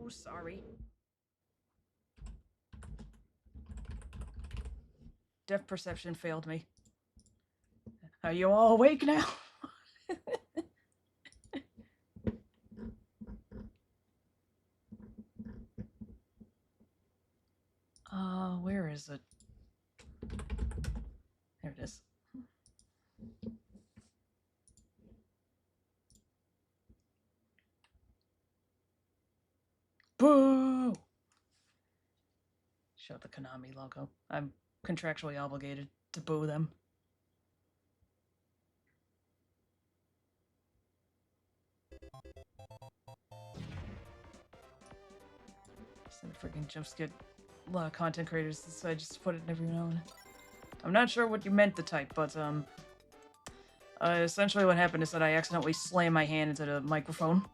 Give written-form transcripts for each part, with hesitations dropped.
so sorry. Depth perception failed me. Are you all awake now? Where is it? There it is. Boo! Show the Konami logo. I'm contractually obligated to boo them. So the freaking jumps get a lot of content creators decide just to put it in every now and then. I'm not sure what you meant to type, but essentially what happened is that I accidentally slammed my hand into the microphone.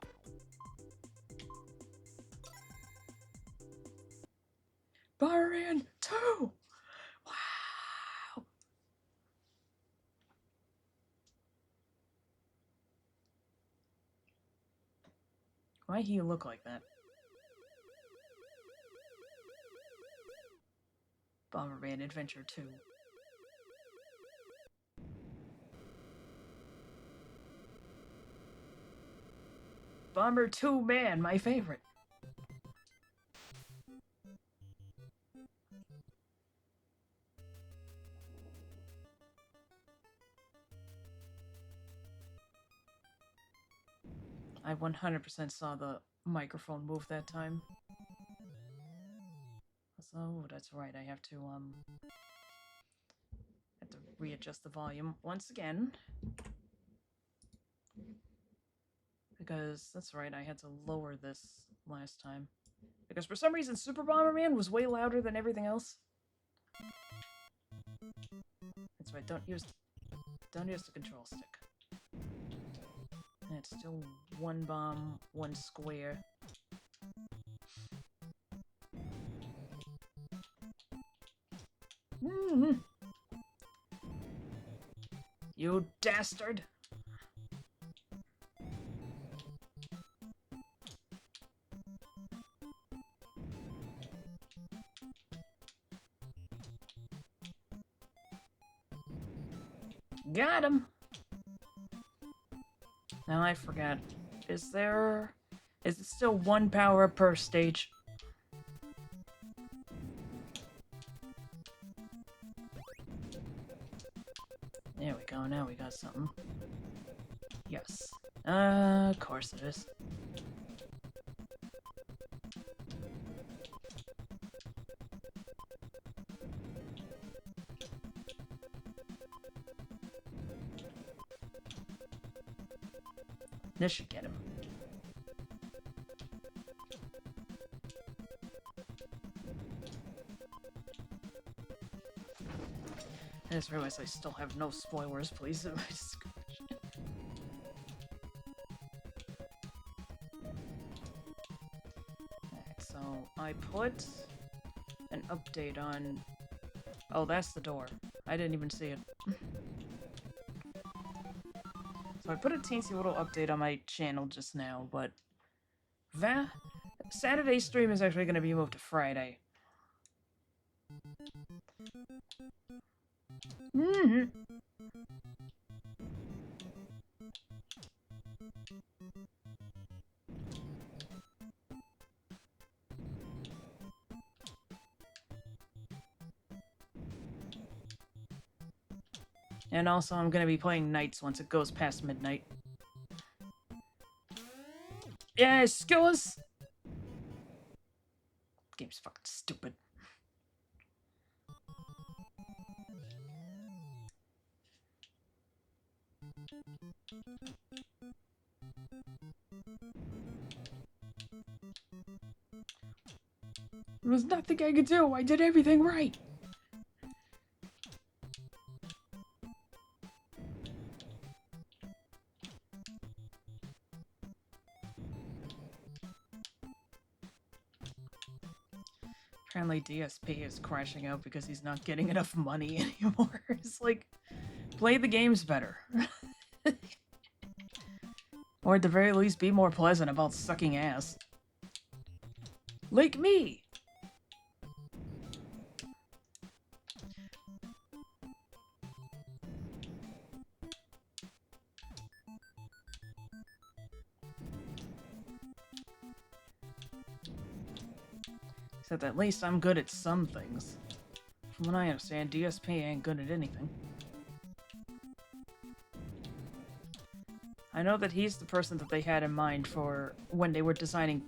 Bomberman 2! Wow! Why do you look like that? Bomberman Adventure 2. Bomber 2 Man, my favorite. I 100% saw the microphone move that time. So that's right, I have to readjust the volume once again. Because that's right, I had to lower this last time. Because for some reason Super Bomberman was way louder than everything else. That's right, don't use the control stick. And it's still one bomb, one square. You dastard! Got him! Now I forgot. Is it still one power per stage? There we go, now we got something. Yes. Of course it is. This should get him. I just realized I still have no spoilers, please. Alright, so I put an update on... Oh, that's the door. I didn't even see it. So I put a teensy little update on my channel just now, but Saturday's stream is actually going to be moved to Friday. And also, I'm gonna be playing nights once it goes past midnight. Yeah, skills! Game's fucking stupid. There was nothing I could do. I did everything right. Apparently DSP is crashing out because he's not getting enough money anymore. It's like, play the games better. Or at the very least, be more pleasant about sucking ass. Like me! Except at least I'm good at some things. From what I understand, DSP ain't good at anything. I know that he's the person that they had in mind for when they were designing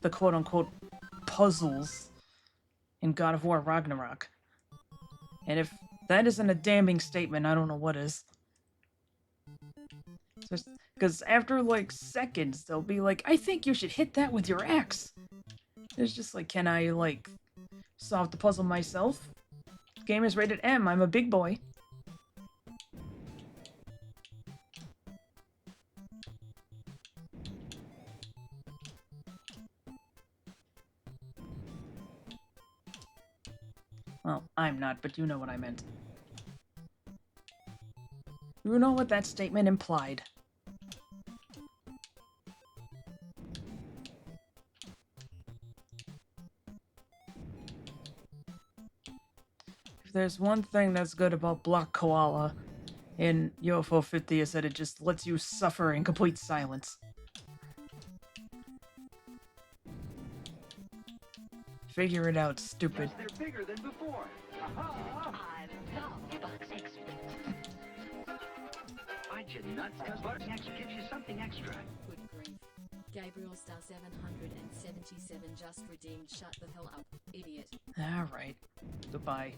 the quote-unquote puzzles in God of War Ragnarok. And if that isn't a damning statement, I don't know what is. Because after, like, seconds, they'll be like, I think you should hit that with your axe. It's just like, can I, like, solve the puzzle myself? The game is rated M, I'm a big boy. Well, I'm not, but you know what I meant. You know what that statement implied. If there's one thing that's good about Block Koala in UFO 50 is that it just lets you suffer in complete silence. Figure it out, stupid. Yes, they're bigger than before. Bite you nuts, cuz Butternecks gives you something extra. Good grief. Gabriel Star 777 just redeemed. Shut the hell up, idiot. Alright. Goodbye.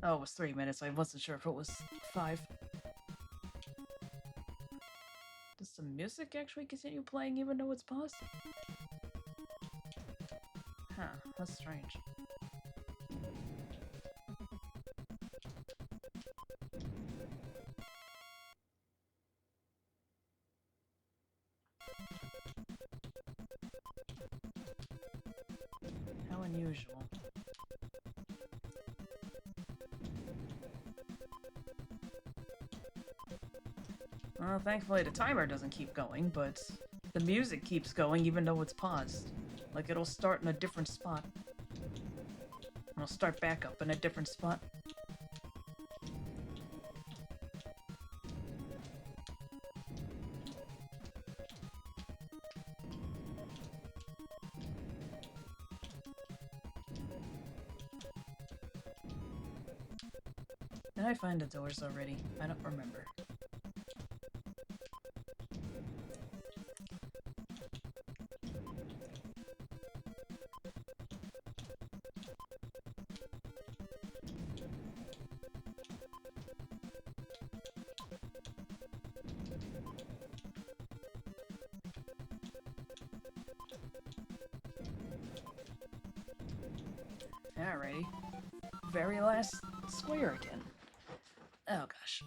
Oh, it was 3 minutes. I wasn't sure if it was 5. Does the music actually continue playing even though it's paused? Huh, that's strange. How unusual. Well, thankfully the timer doesn't keep going, but the music keeps going even though it's paused. Like it'll start in a different spot. And it'll start back up in a different spot. Did I find the doors already? I don't remember. Alrighty. Very last square again. Oh gosh.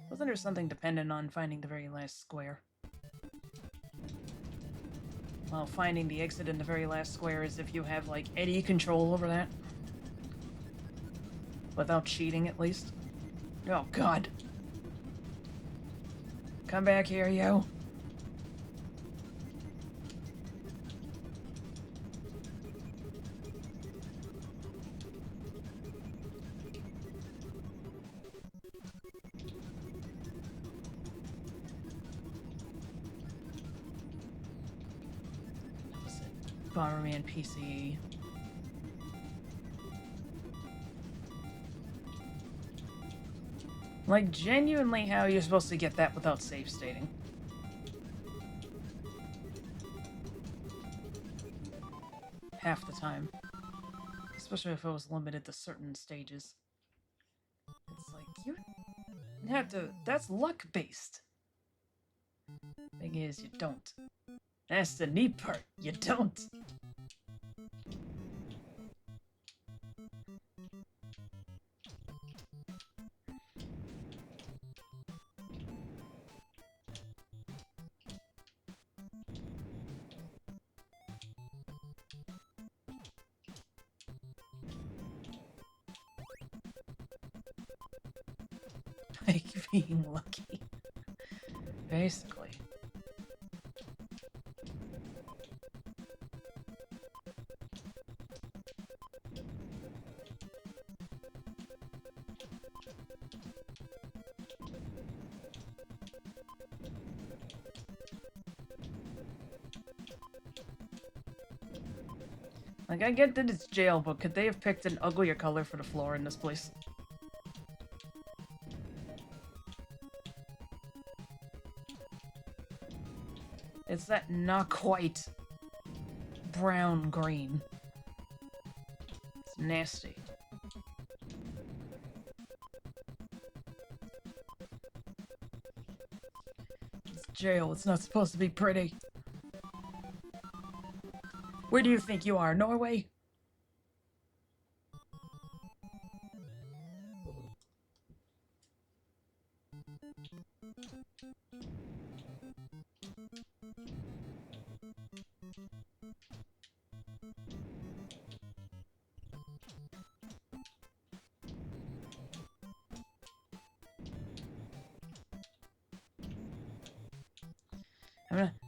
Wasn't there something dependent on finding the very last square? Well, finding the exit in the very last square is if you have, like, any control over that. Without cheating, at least. Oh god. Come back here, you. Bomberman PC. Like, genuinely, how are you supposed to get that without save stating? Half the time. Especially if it was limited to certain stages. It's like, you have to... That's luck-based. Thing is, you don't. That's the neat part. You don't. Like being lucky. Basically. Like, I get that it's jail, but could they have picked an uglier color for the floor in this place? It's that not quite brown-green. It's nasty. It's jail. It's not supposed to be pretty. Where do you think you are, Norway?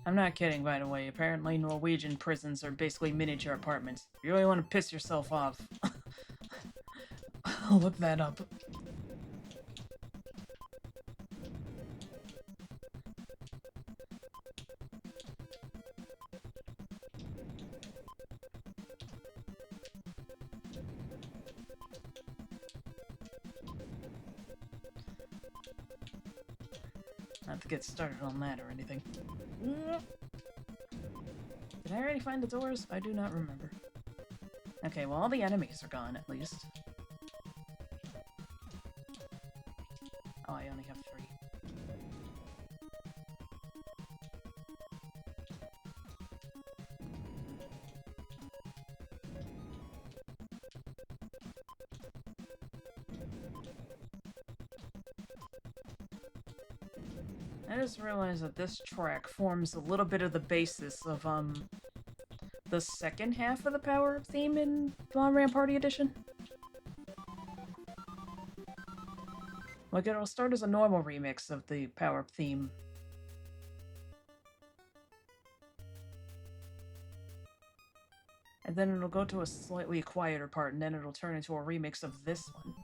I'm not kidding, by the way. Apparently Norwegian prisons are basically miniature apartments. If you really want to piss yourself off, look that up. Not to get started on that or anything. Did I already find the doors? I do not remember. Okay, well all the enemies are gone at least. Oh, I only have 3. I just realized that this track forms a little bit of the basis of, the second half of the Power-Up theme in Bomberman Party Edition. Like, it'll start as a normal remix of the Power-Up theme. And then it'll go to a slightly quieter part, and then it'll turn into a remix of this one.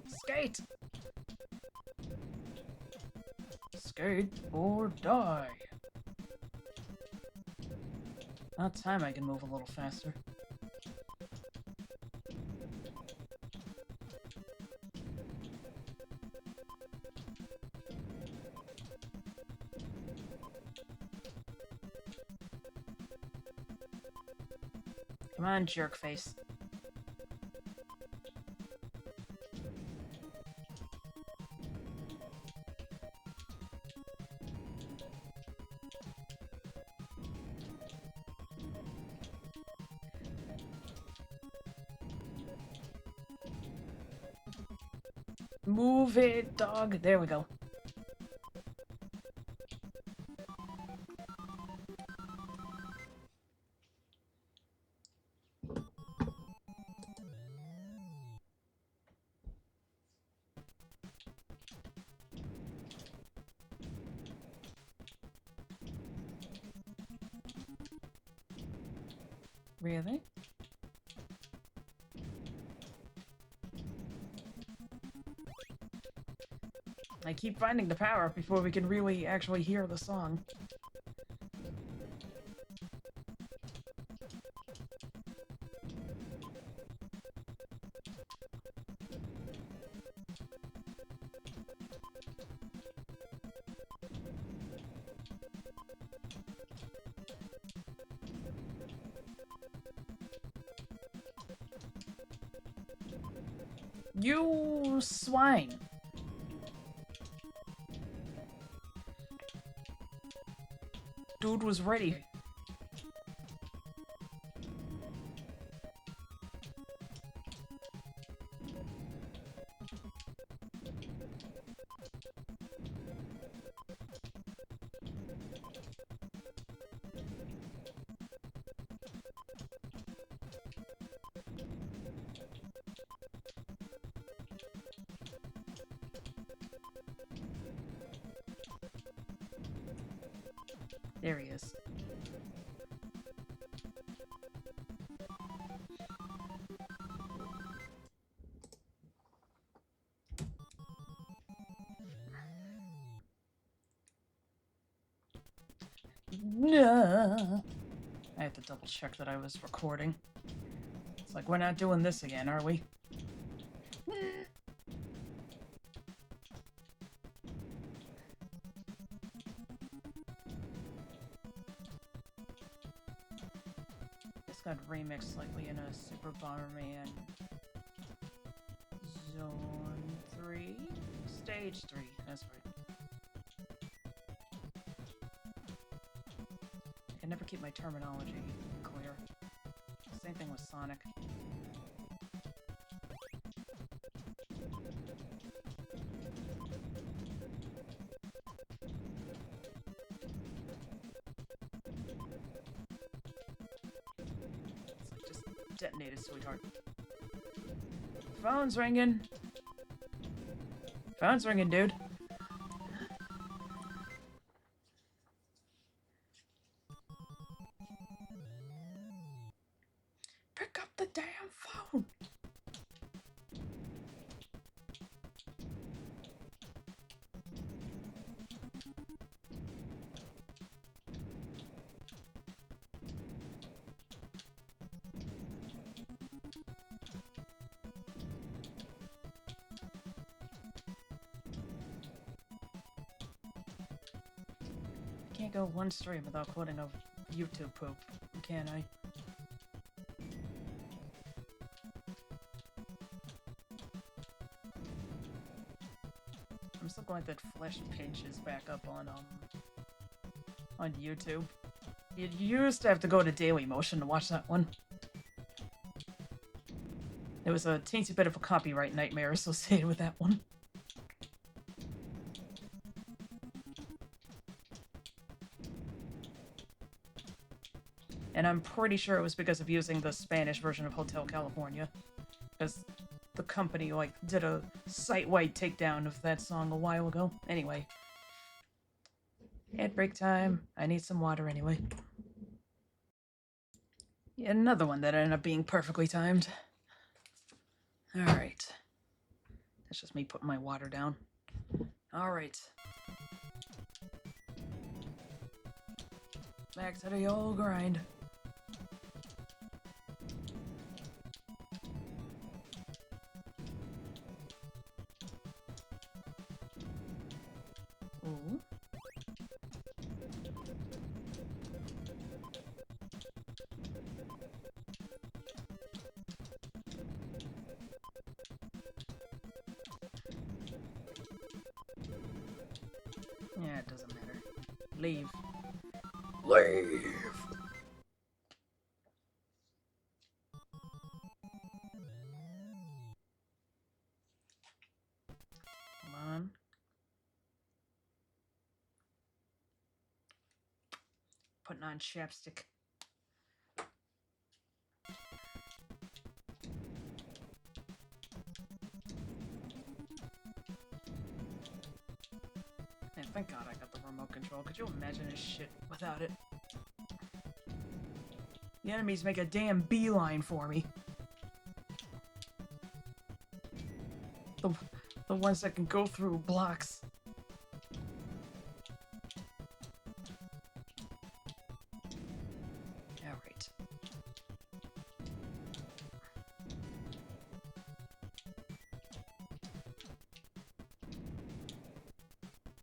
Skate! Skate or die. About time I can move a little faster. Come on, jerkface. Move it, dog. There we go. Really? I keep finding the power before we can really actually hear the song. You swine! Dude was ready. There he is. No. I have to double check that I was recording. It's like, we're not doing this again, are we? This got remixed slightly in a Super Bomberman Zone 3? Stage 3, that's right. I can never keep my terminology clear. Same thing with Sonic. It's like, just detonated, sweetheart. Phone's ringing. Phone's ringing, dude. Pick up the damn phone. Can't go one stream without quoting a YouTube poop, can I? I'm so glad that Flesh Pinch is back up on YouTube. You used to have to go to Dailymotion to watch that one. There was a teensy bit of a copyright nightmare associated with that one. And I'm pretty sure it was because of using the Spanish version of Hotel California. Because the company, like, did a site-wide takedown of that song a while ago. Anyway. Ad break time. I need some water anyway. Yet another one that ended up being perfectly timed. Alright. That's just me putting my water down. Alright. Back to the old grind. Ooh. Yeah, it doesn't matter. Leave. Leave! Come on. Putting on chapstick. Man, thank God I got the remote control. Could you imagine this shit without it? The enemies make a damn beeline for me. The ones that can go through blocks. Alright.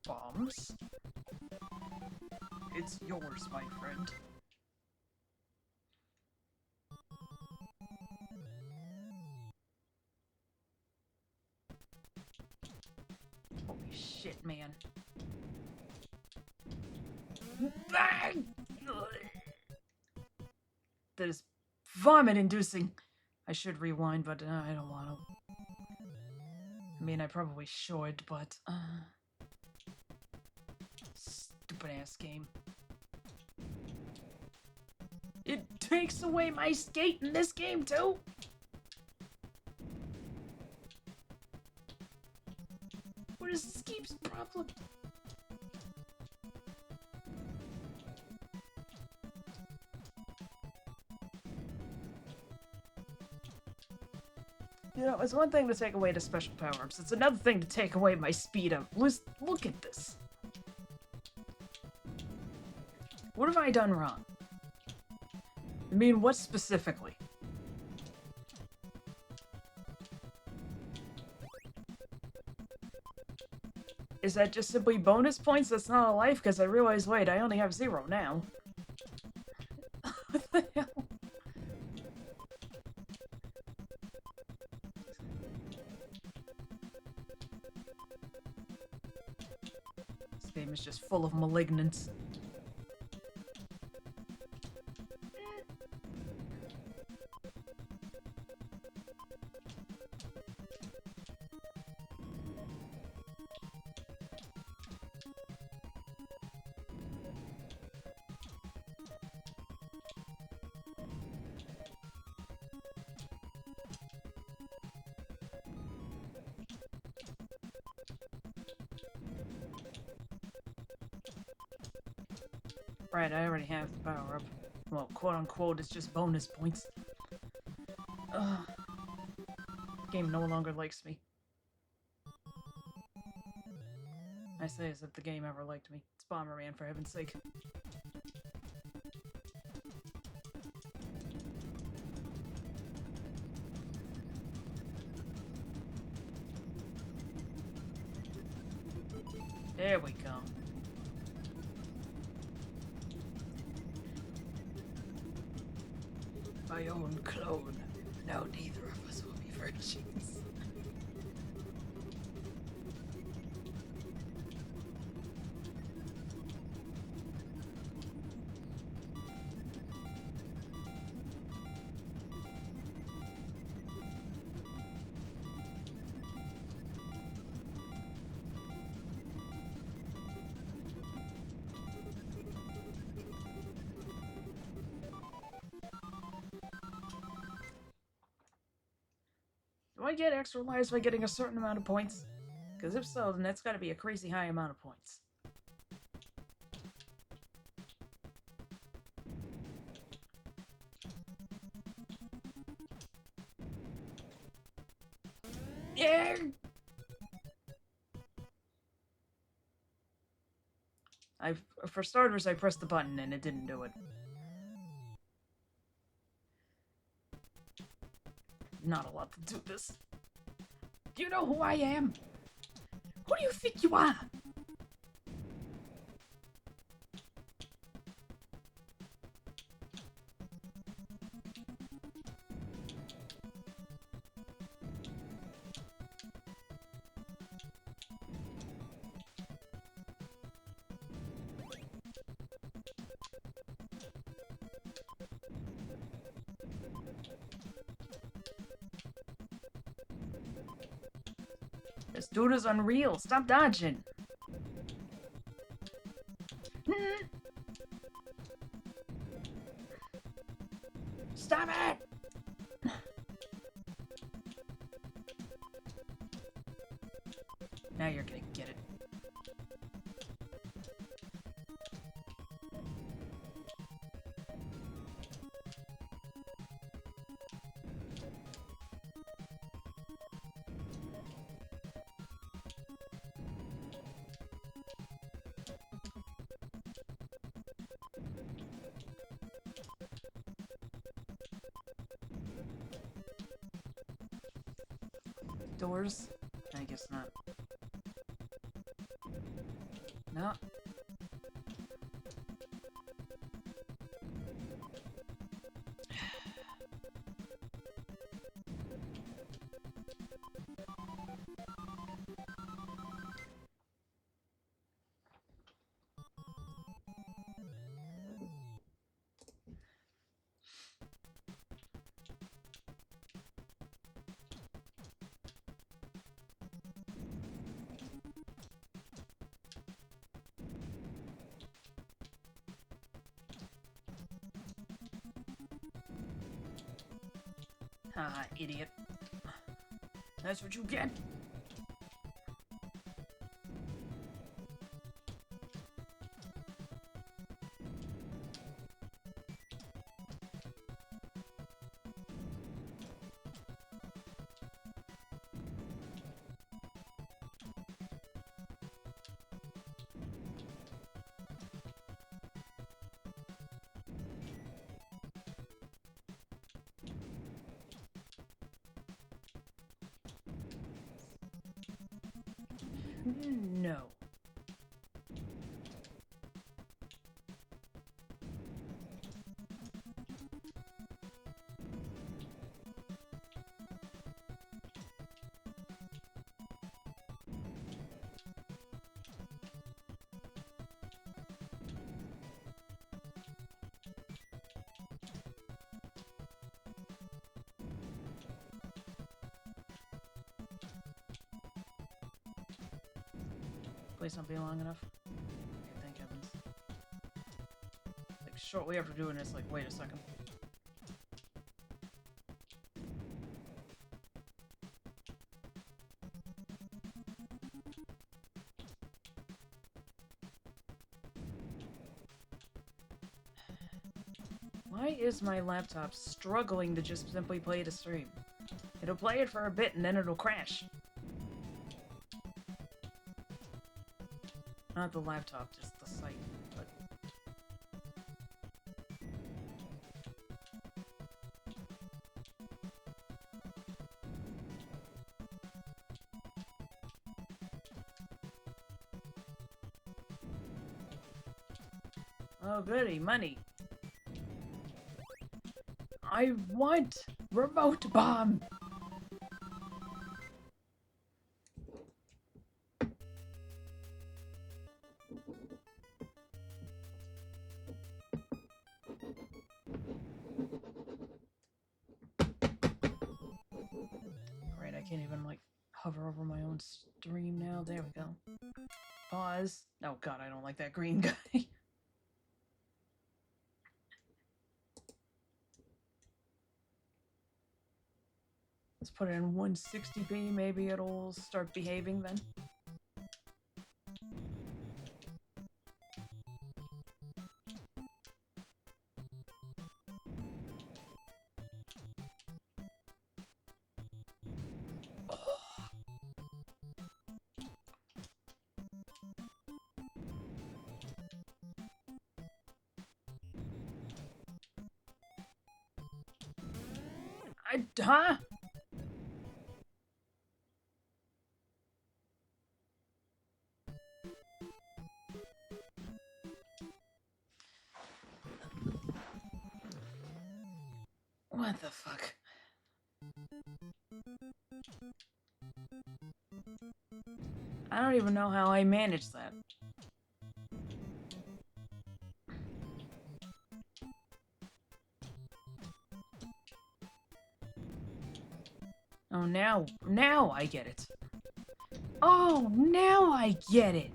Bombs? It's yours, my friend. Holy shit, man. That is vomit-inducing. I should rewind, but I don't want to. I mean, I probably should, but... Stupid-ass game. It takes away my skate in this game, too! What is Skeep's problem? You know, it's one thing to take away the special power-ups. It's another thing to take away my speed up. Look at this. What have I done wrong? I mean, what specifically? Is that just simply bonus points that's not a life? Because I realize, wait, I only have 0 now. What the hell? This game is just full of malignants. Right, I already have the power up. Well, quote unquote, it's just bonus points. Ugh. Game no longer likes me. I say as if the game ever liked me. It's Bomberman, for heaven's sake. There we go. My own clone. Now neither of us will be virgins. Do I get extra lives by getting a certain amount of points? Because if so, then that's gotta be a crazy high amount of points. Yeah! For starters, I pressed the button and it didn't do it. Not allowed to do this. Do you know who I am? Who do you think you are? This dude is unreal. Stop dodging. Stop it! Now you're gonna get it. Doors? I guess not. No. Ah, idiot. That's what you get. No. Place not be long enough. Okay, thank heavens. Like, shortly after doing this, like, wait a second. Why is my laptop struggling to just simply play the stream? It'll play it for a bit and then it'll crash. Not the laptop, just the site. But... Oh goody, money. I want remote bomb! Right, I can't even, like, hover over my own stream now. There we go. Pause. Oh god, I don't like that green guy. Let's put it in 160p, maybe it'll start behaving then. Huh? What the fuck? I don't even know how I managed that. Oh, now I get it. Oh, now I get it.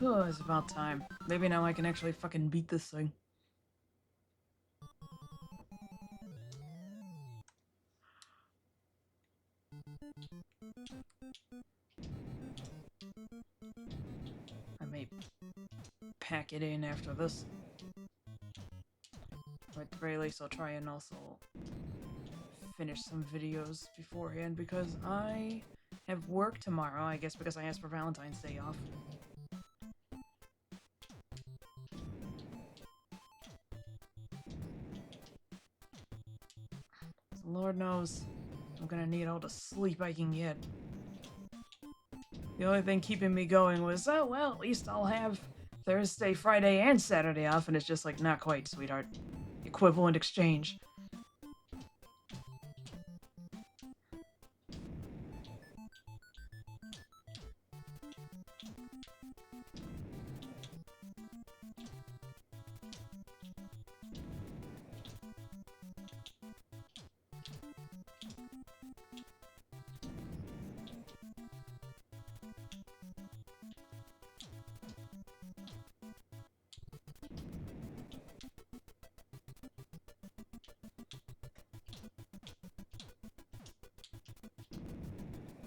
Oh, it's about time. Maybe now I can actually fucking beat this thing. I may pack it in after this. Or at the very least, I'll try and also finish some videos beforehand because I have work tomorrow, I guess because I asked for Valentine's Day off. Lord knows, I'm gonna need all the sleep I can get. The only thing keeping me going was, oh, well, at least I'll have Thursday, Friday, and Saturday off, and it's just like, not quite, sweetheart. Equivalent exchange.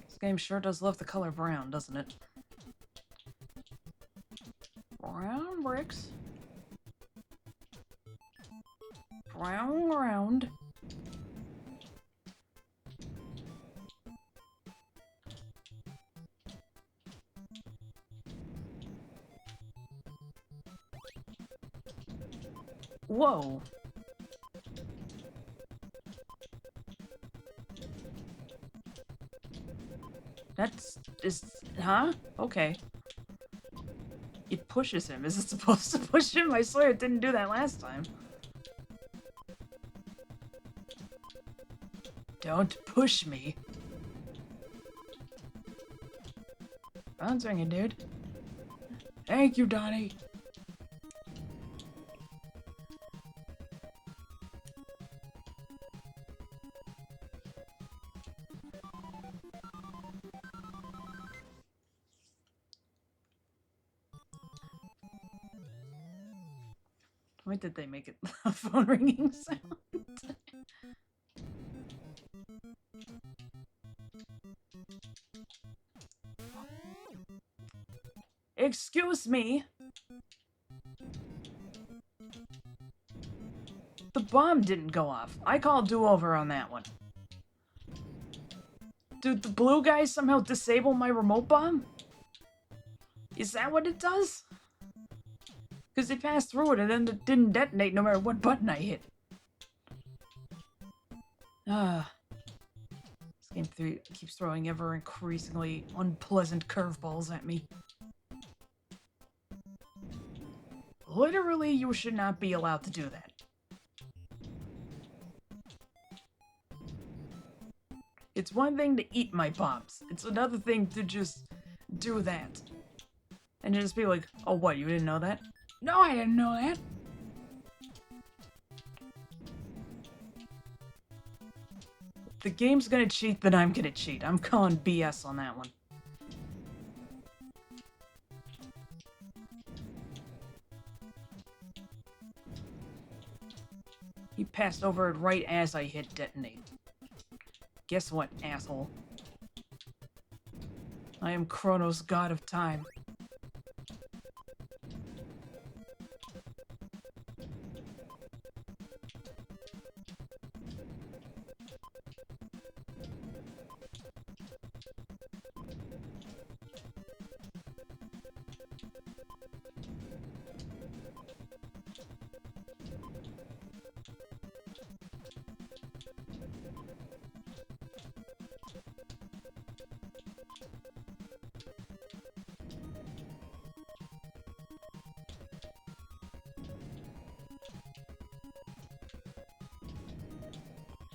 This game sure does love the color brown, doesn't it? Brown bricks. Brown ground. Whoa. Huh? Okay. It pushes him. Is it supposed to push him? I swear it didn't do that last time. Don't push me. Phone's ringing, dude. Thank you, Donnie. Why did they make it a phone ringing sound? Excuse me. The bomb didn't go off. I call do-over on that one. Did the blue guy somehow disable my remote bomb? Is that what it does? Because it passed through it and then it didn't detonate no matter what button I hit. This game keeps throwing ever increasingly unpleasant curveballs at me. Literally, you should not be allowed to do that. It's one thing to eat my bombs. It's another thing to just do that. And just be like, oh what, you didn't know that? No, I didn't know that! If the game's gonna cheat, then I'm gonna cheat. I'm calling BS on that one. He passed over it right as I hit detonate. Guess what, asshole? I am Chronos, god of time.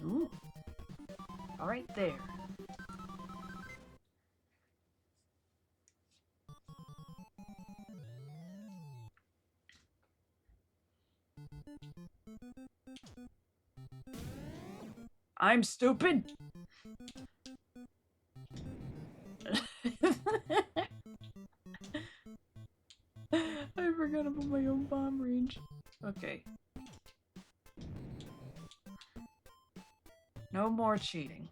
Ooh. All right there. I'm stupid. I forgot about my own bomb range. Okay. No more cheating.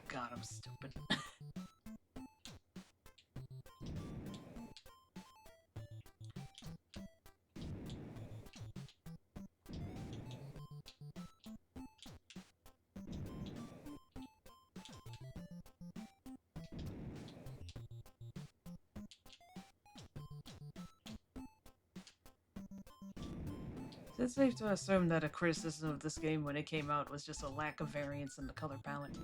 God, I'm stupid. It's safe to assume that a criticism of this game when it came out was just a lack of variance in the color palette.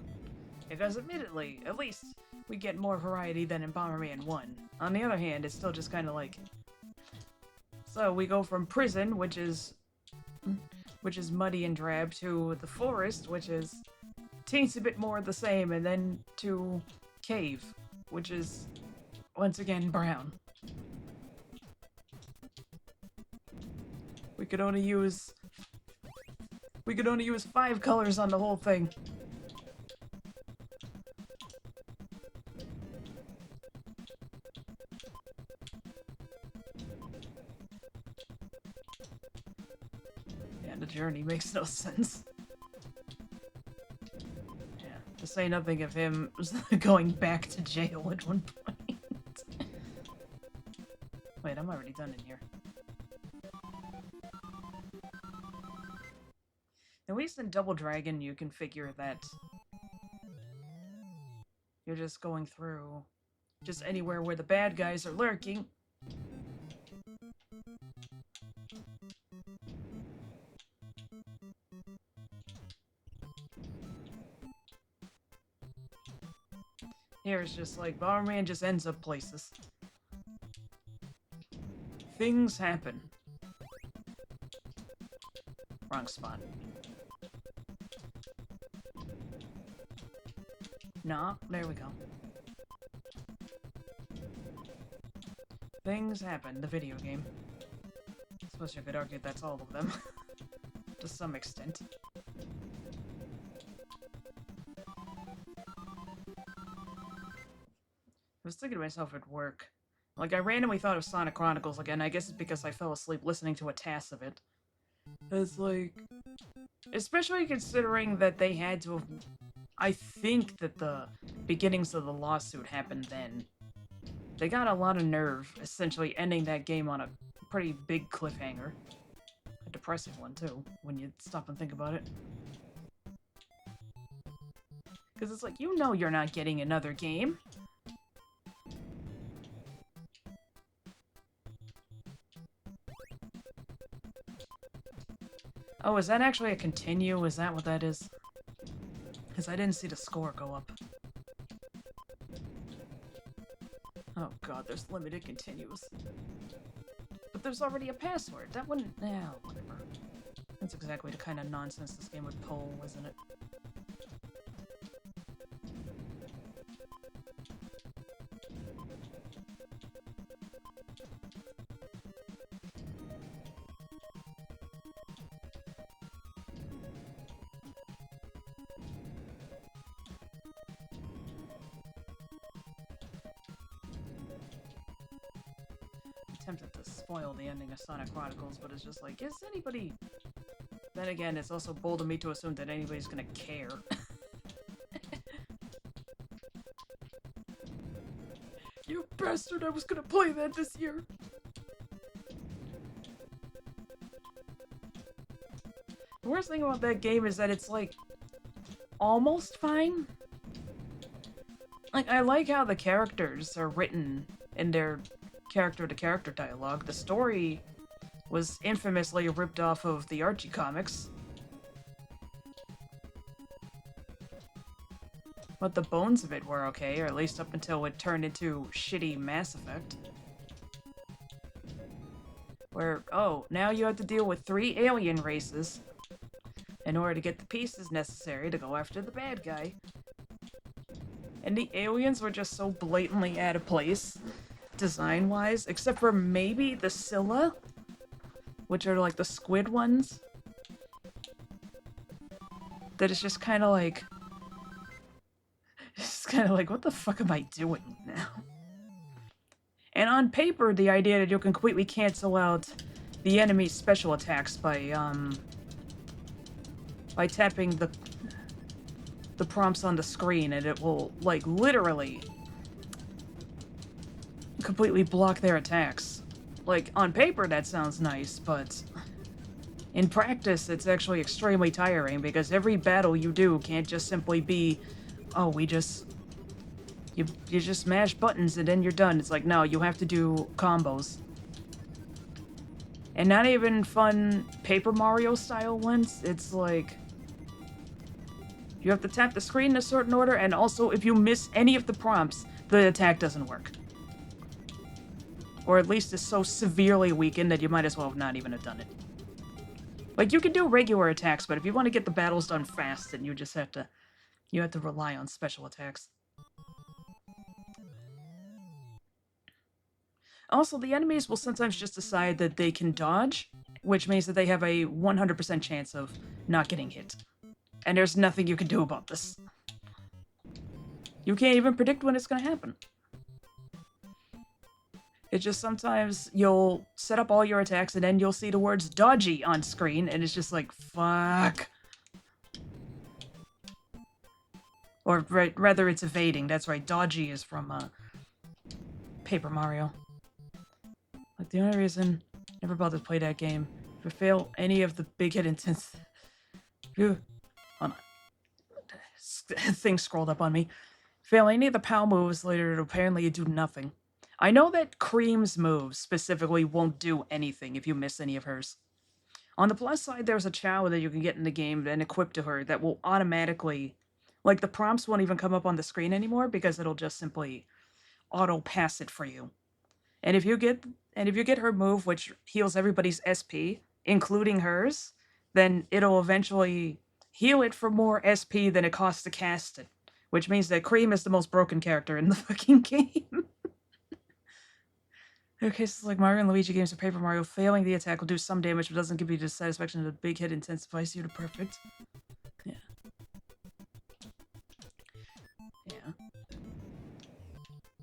Because admittedly, at least, we get more variety than in Bomberman 1. On the other hand, it's still just kind of like... So we go from prison, which is muddy and drab, to the forest, which is teensy bit more the same, and then to cave, which is once again brown. We could only use 5 colors on the whole thing. Yeah, the journey makes no sense. Yeah, to say nothing of him going back to jail at one point. Wait, I'm already done in here. At least in Double Dragon, you can figure that you're just going through just anywhere where the bad guys are lurking. Here it's just like Bomberman just ends up places. Things happen. Wrong spot. Nah, there we go. Things happen, the video game. I suppose you could argue that's all of them. To some extent. I was thinking to myself at work, Like, I randomly thought of Sonic Chronicles again. I guess it's because I fell asleep listening to a TAS of it. It's like... Especially considering that they had to have... I think that the beginnings of the lawsuit happened then. They got a lot of nerve, essentially ending that game on a pretty big cliffhanger. A depressing one, too, when you stop and think about it. Because it's like, you know you're not getting another game. Oh, is that actually a continue? Is that what that is? Because I didn't see the score go up. Oh god, there's limited continues. But there's already a password. That wouldn't... Yeah, whatever. That's exactly the kind of nonsense this game would pull, isn't it? Tempted to spoil the ending of Sonic Chronicles, but it's just like, is anybody... Then again, it's also bold of me to assume that anybody's gonna care. You bastard, I was gonna play that this year! The worst thing about that game is that it's like... almost fine. Like, I like how the characters are written in their character-to-character dialogue. The story was infamously ripped off of the Archie comics. But the bones of it were okay, or at least up until it turned into shitty Mass Effect. Where, oh, now you have to deal with 3 alien races in order to get the pieces necessary to go after the bad guy. And the aliens were just so blatantly out of place, design-wise, except for maybe the Scylla, which are like the squid ones. That is just kind of like... It's kind of like, what the fuck am I doing now? And on paper, the idea that you can completely cancel out the enemy's special attacks by tapping the prompts on the screen, and it will, like, literally completely block their attacks. Like, on paper that sounds nice, but in practice it's actually extremely tiring, because every battle you do can't just simply be, oh, you just mash buttons and then you're done. It's like, no, you have to do combos. And not even fun Paper Mario style ones. It's like, you have to tap the screen in a certain order, and also if you miss any of the prompts, the attack doesn't work. Or at least it's so severely weakened that you might as well have not even have done it. Like, you can do regular attacks, but if you want to get the battles done fast, then you just have to... You have to rely on special attacks. Also, the enemies will sometimes just decide that they can dodge, which means that they have a 100% chance of not getting hit. And there's nothing you can do about this. You can't even predict when it's going to happen. It's just sometimes you'll set up all your attacks and then you'll see the words dodgy on screen, and it's just like, fuck. Or rather, it's evading. That's right, dodgy is from Paper Mario. Like, the only reason I never bothered to play that game, if I fail any of the big hit intense... Hold on. Thing scrolled up on me. Fail any of the POW moves later, it'll apparently do nothing. I know that Cream's moves specifically won't do anything if you miss any of hers. On the plus side, there's a Chow that you can get in the game and equip to her that will automatically... Like, the prompts won't even come up on the screen anymore because it'll just simply auto-pass it for you. And if you get her move, which heals everybody's SP, including hers, then it'll eventually heal it for more SP than it costs to cast it. Which means that Cream is the most broken character in the fucking game. There are cases like Mario and Luigi games or Paper Mario, failing the attack will do some damage but doesn't give you the satisfaction that a big hit intensifies you to perfect. Yeah. Yeah.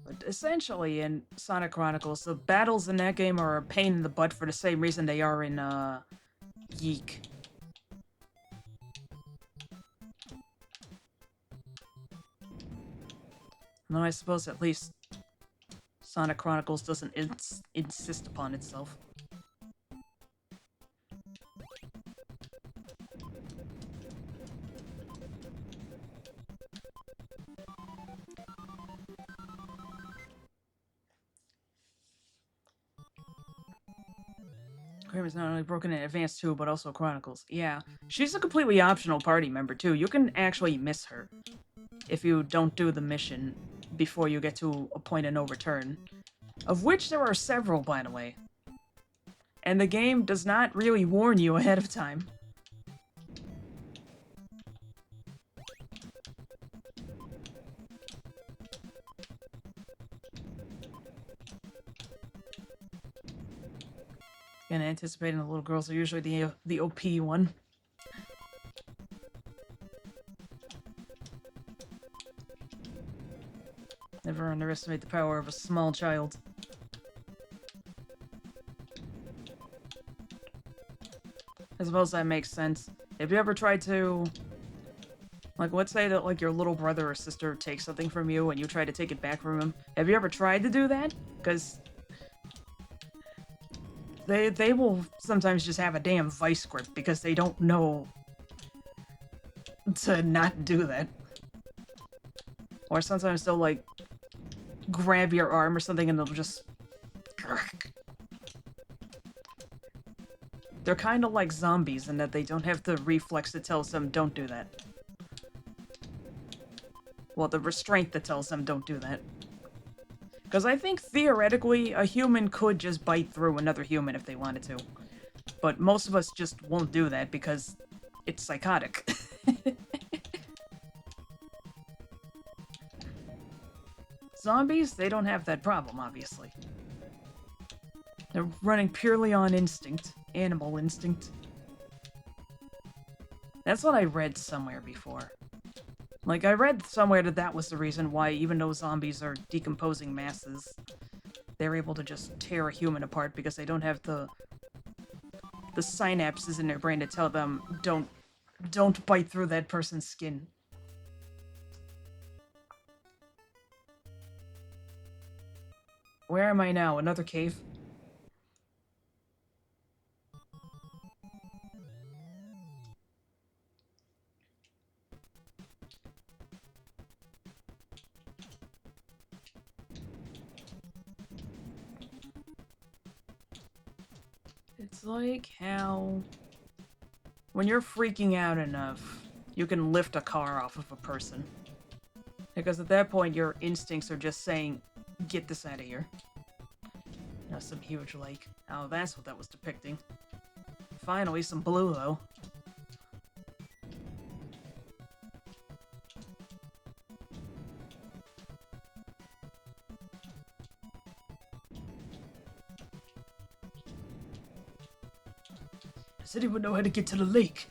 But essentially, in Sonic Chronicles, the battles in that game are a pain in the butt for the same reason they are in, Yeek. Though I suppose at least Sonic Chronicles doesn't insist upon itself. Cream is not only broken in Advance 2, but also Chronicles. Yeah, she's a completely optional party member, too. You can actually miss her if you don't do the mission before you get to a point of no return. Of which there are several, by the way. And the game does not really warn you ahead of time. And anticipating the little girls are usually the OP one. Never underestimate the power of a small child. I suppose that makes sense. Have you ever tried to... Like, let's say that, like, your little brother or sister takes something from you and you try to take it back from him. Have you ever tried to do that? Because... They will sometimes just have a damn vice grip because they don't know to not do that. Or sometimes they'll, like, grab your arm or something and they'll just... They're kind of like zombies in that they don't have the reflex that tells them don't do that. Well, the restraint that tells them don't do that. Because I think, theoretically, a human could just bite through another human if they wanted to. But most of us just won't do that because it's psychotic. Zombies, they don't have that problem, obviously. They're running purely on instinct. Animal instinct. That's what I read somewhere before. Like, I read somewhere that that was the reason why, even though zombies are decomposing masses, they're able to just tear a human apart because they don't have the synapses in their brain to tell them, don't bite through that person's skin. Where am I now? Another cave? It's like how... when you're freaking out enough, you can lift a car off of a person. Because at that point, your instincts are just saying, get this out of here. Now, some huge lake. Oh, that's what that was depicting. Finally, some blue, though. Does anyone know how to get to the lake?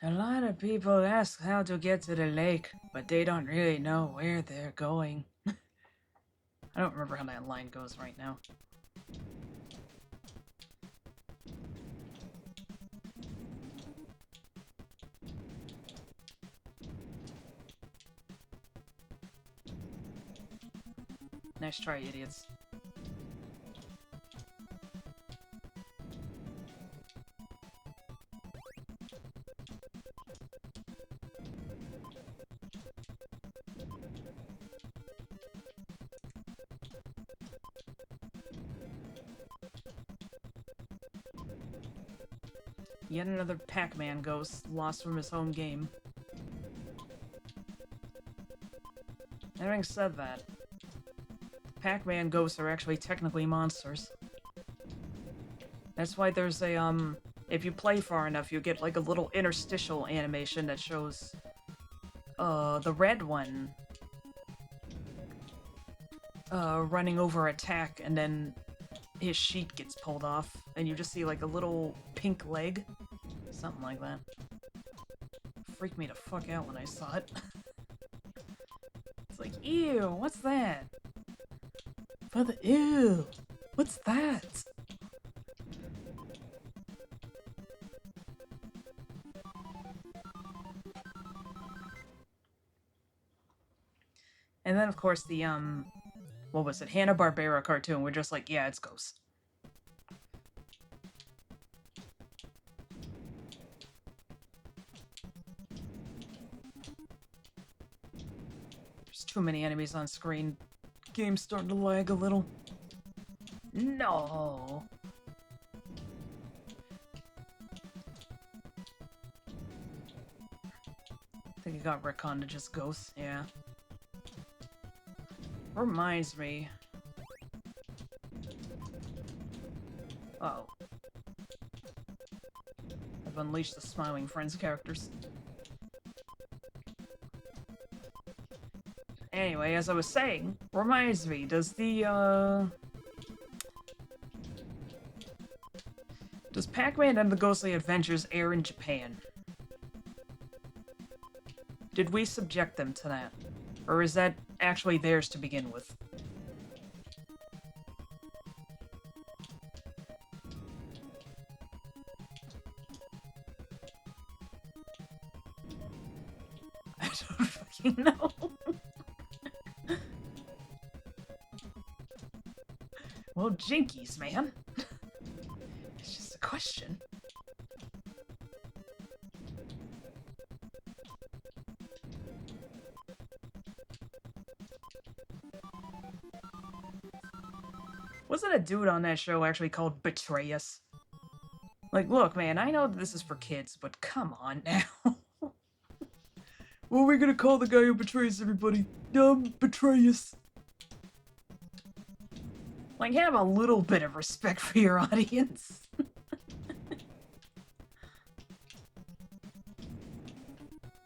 A lot of people ask how to get to the lake, but they don't really know where they're going. I don't remember how that line goes right now. Nice try, idiots. Yet another Pac-Man ghost lost from his home game. Having said that, Pac-Man ghosts are actually technically monsters. That's why there's a, if you play far enough, you get like a little interstitial animation that shows, the red one, running over attack, and then his sheet gets pulled off, and you just see like a little pink leg. Something like that. Freaked me the fuck out when I saw it. It's like, ew, what's that? Father, ew, what's that? And then, of course, the, what was it, Hanna-Barbera cartoon, we're just like, yeah, it's Ghost. There's too many enemies on screen. Game's starting to lag a little. No. I think it got retconned to just Ghost, yeah. Reminds me. Oh. I've unleashed the Smiling Friends characters. Anyway, as I was saying, reminds me, does Pac-Man and the Ghostly Adventures air in Japan? Did we subject them to that? Or is that actually theirs to begin with? I don't fucking know. Well, jinkies, man. It's just a question. Wasn't a dude on that show actually called Betray Us? Like, look, man, I know that this is for kids, but come on now. What are we gonna call the guy who betrays everybody? Betray Us. Like, have a little bit of respect for your audience.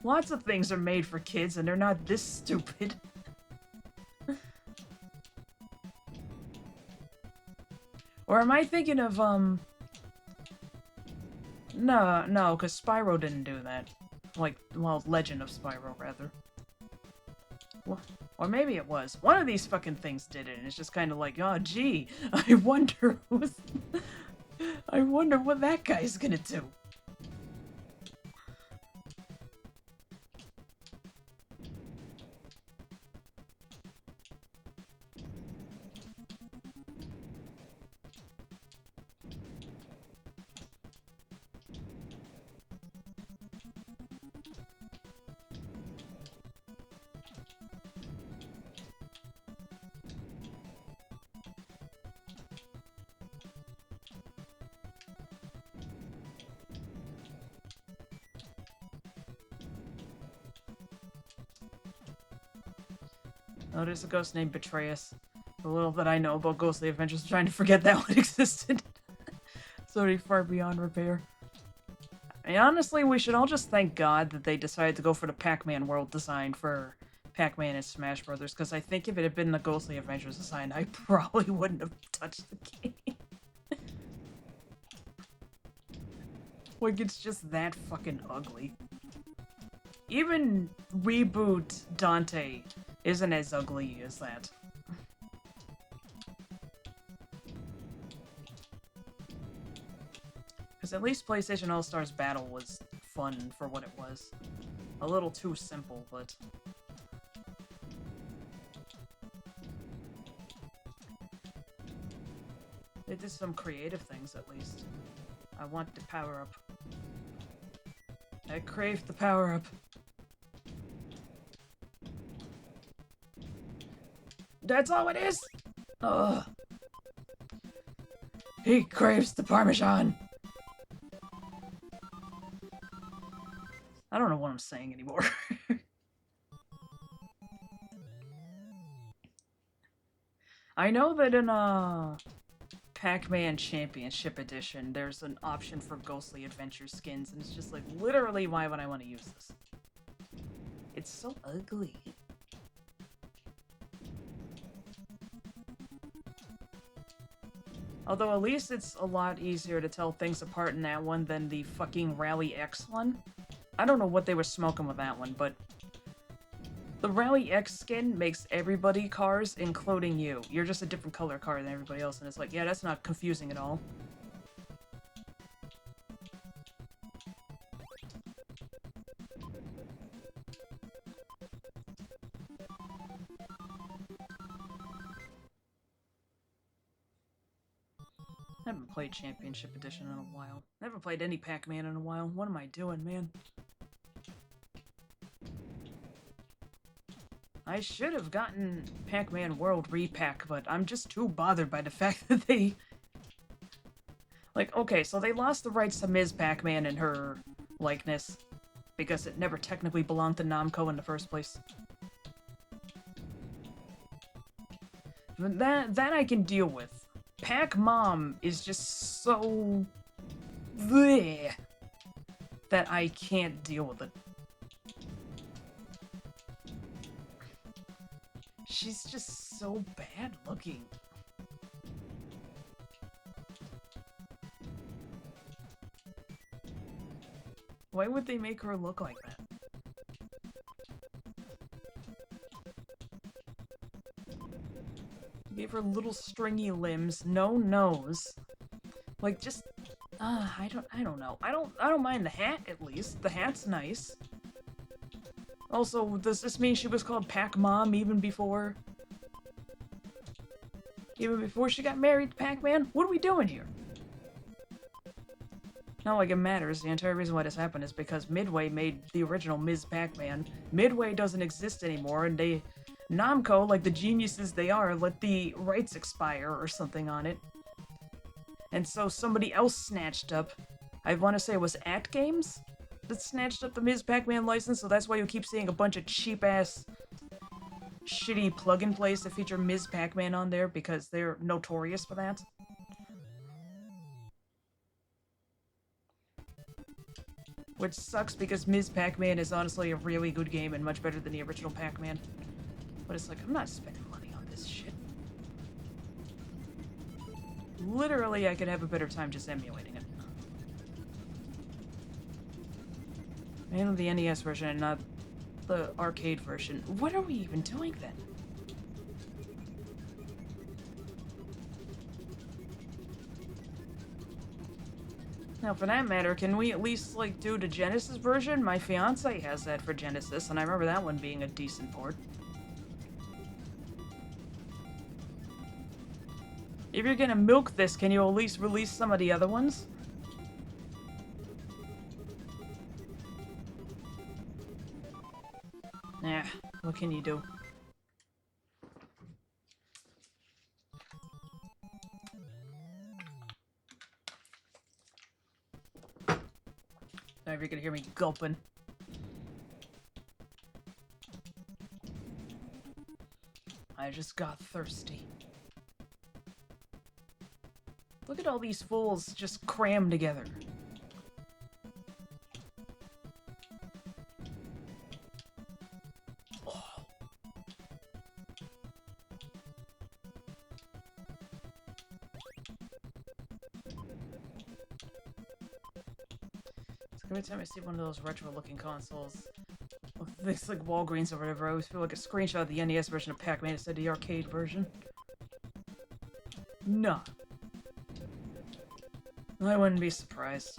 Lots of things are made for kids, and they're not this stupid. Or am I thinking of, No, because Spyro didn't do that. Like, well, Legend of Spyro, rather. Well, or maybe it was. One of these fucking things did it, and it's just kind of like, oh, gee, I wonder who's... I wonder what that guy's gonna do. Oh, there's a ghost named Betray Us. The little that I know about Ghostly Adventures, I'm trying to forget that one existed. It's already far beyond repair. I mean, honestly, we should all just thank God that they decided to go for the Pac-Man world design for Pac-Man and Smash Brothers, because I think if it had been the Ghostly Adventures design, I probably wouldn't have touched the game. Like, it's just that fucking ugly. Even Reboot Dante isn't as ugly as that. Because at least PlayStation All-Stars Battle was fun for what it was. A little too simple, but... They did some creative things, at least. I want the power-up. I crave the power-up. That's all it is? Ugh. He craves the Parmesan. I don't know what I'm saying anymore. I know that in, Pac-Man Championship Edition, there's an option for Ghostly Adventure skins, and it's just like, literally, why would I want to use this? It's so ugly. Although at least it's a lot easier to tell things apart in that one than the fucking Rally X one. I don't know what they were smoking with that one, but the Rally X skin makes everybody cars, including you. You're just a different color car than everybody else, and it's like, yeah, that's not confusing at all. I haven't played Championship Edition in a while. Never played any Pac-Man in a while. What am I doing, man? I should have gotten Pac-Man World Repack, but I'm just too bothered by the fact that they... Like, okay, so they lost the rights to Ms. Pac-Man and her likeness, because it never technically belonged to Namco in the first place. That I can deal with. Pac-Mom is just so... bleh, that I can't deal with it. She's just so bad looking. Why would they make her look like that? Gave her little stringy limbs, no nose. Like, just I don't know. I don't mind the hat, at least. The hat's nice. Also, does this mean she was called Pac-Mom even before? Even before she got married to Pac-Man? What are we doing here? Not like it matters. The entire reason why this happened is because Midway made the original Ms. Pac-Man. Midway doesn't exist anymore, and Namco, like the geniuses they are, let the rights expire or something on it. And so somebody else snatched up, I want to say it was At Games, that snatched up the Ms. Pac-Man license, so that's why you keep seeing a bunch of cheap-ass, shitty plug-and plays that feature Ms. Pac-Man on there, because they're notorious for that. Which sucks, because Ms. Pac-Man is honestly a really good game and much better than the original Pac-Man. But it's like, I'm not spending money on this shit. Literally, I could have a better time just emulating it. Mainly the NES version and not the arcade version. What are we even doing then? Now, for that matter, can we at least, like, do the Genesis version? My fiance has that for Genesis, and I remember that one being a decent port. If you're gonna milk this, can you at least release some of the other ones? Nah, what can you do? Sorry if you're gonna hear me gulping. I just got thirsty. Look at all these fools just crammed together. Oh. So every time I see one of those retro-looking consoles, this like Walgreens or whatever, I always feel like a screenshot of the NES version of Pac-Man instead of the arcade version. Nah. I wouldn't be surprised.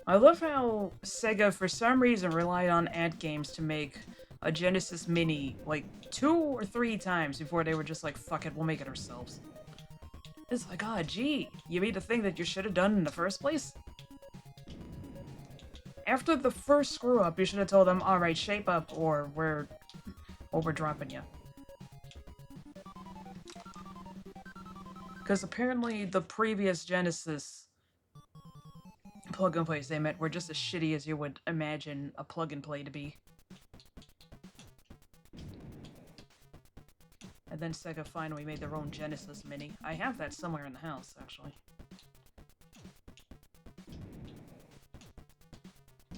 I love how Sega, for some reason, relied on At Games to make a Genesis Mini, like, 2 or 3 times before they were just like, fuck it, we'll make it ourselves. It's like, ah, gee, you made the thing that you should have done in the first place? After the first screw-up, you should have told them, alright, shape up, or we're dropping you. Because apparently the previous Genesis plug-and-plays they met were just as shitty as you would imagine a plug-and-play to be. And then Sega finally made their own Genesis Mini. I have that somewhere in the house, actually.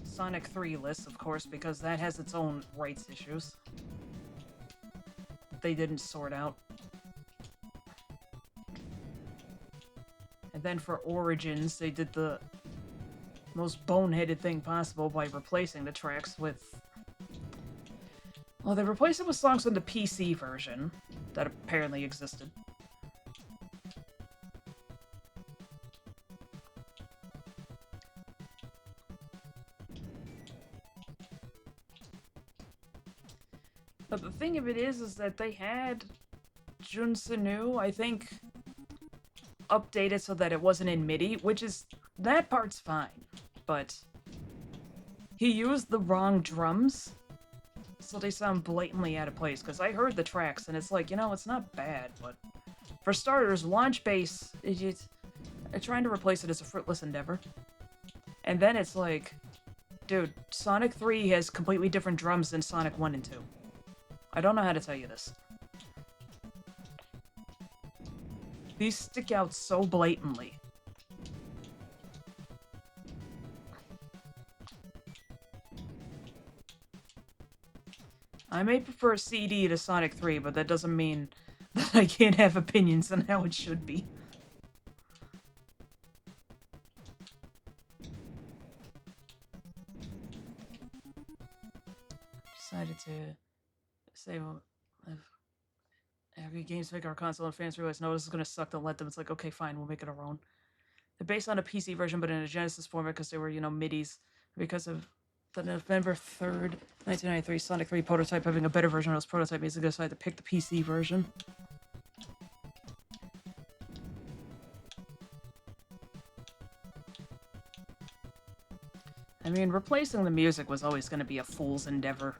Sonic 3 list, of course, because that has its own rights issues. They didn't sort out. And then for Origins, they did the most boneheaded thing possible by replacing the tracks with... Well, they replaced it with songs from the PC version that apparently existed. But the thing of it is that they had Jun Senu, I think, updated so that it wasn't in MIDI, which is... that part's fine. But he used the wrong drums, so they sound blatantly out of place. Because I heard the tracks, and it's like, you know, it's not bad, but... For starters, launch bass, trying to replace it is a fruitless endeavor. And then it's like, dude, Sonic 3 has completely different drums than Sonic 1 and 2. I don't know how to tell you this. These stick out so blatantly. I may prefer CD to Sonic 3, but that doesn't mean that I can't have opinions on how it should be. Decided to say, well, if every games maker or console and fans realize, no, this is gonna suck, don't let them. It's like, okay, fine, we'll make it our own. They're based on a PC version, but in a Genesis format because they were, you know, MIDIs. Because of the November 3rd, 1993 Sonic 3 prototype having a better version of those prototype music, they decided to pick the PC version. I mean, replacing the music was always going to be a fool's endeavor.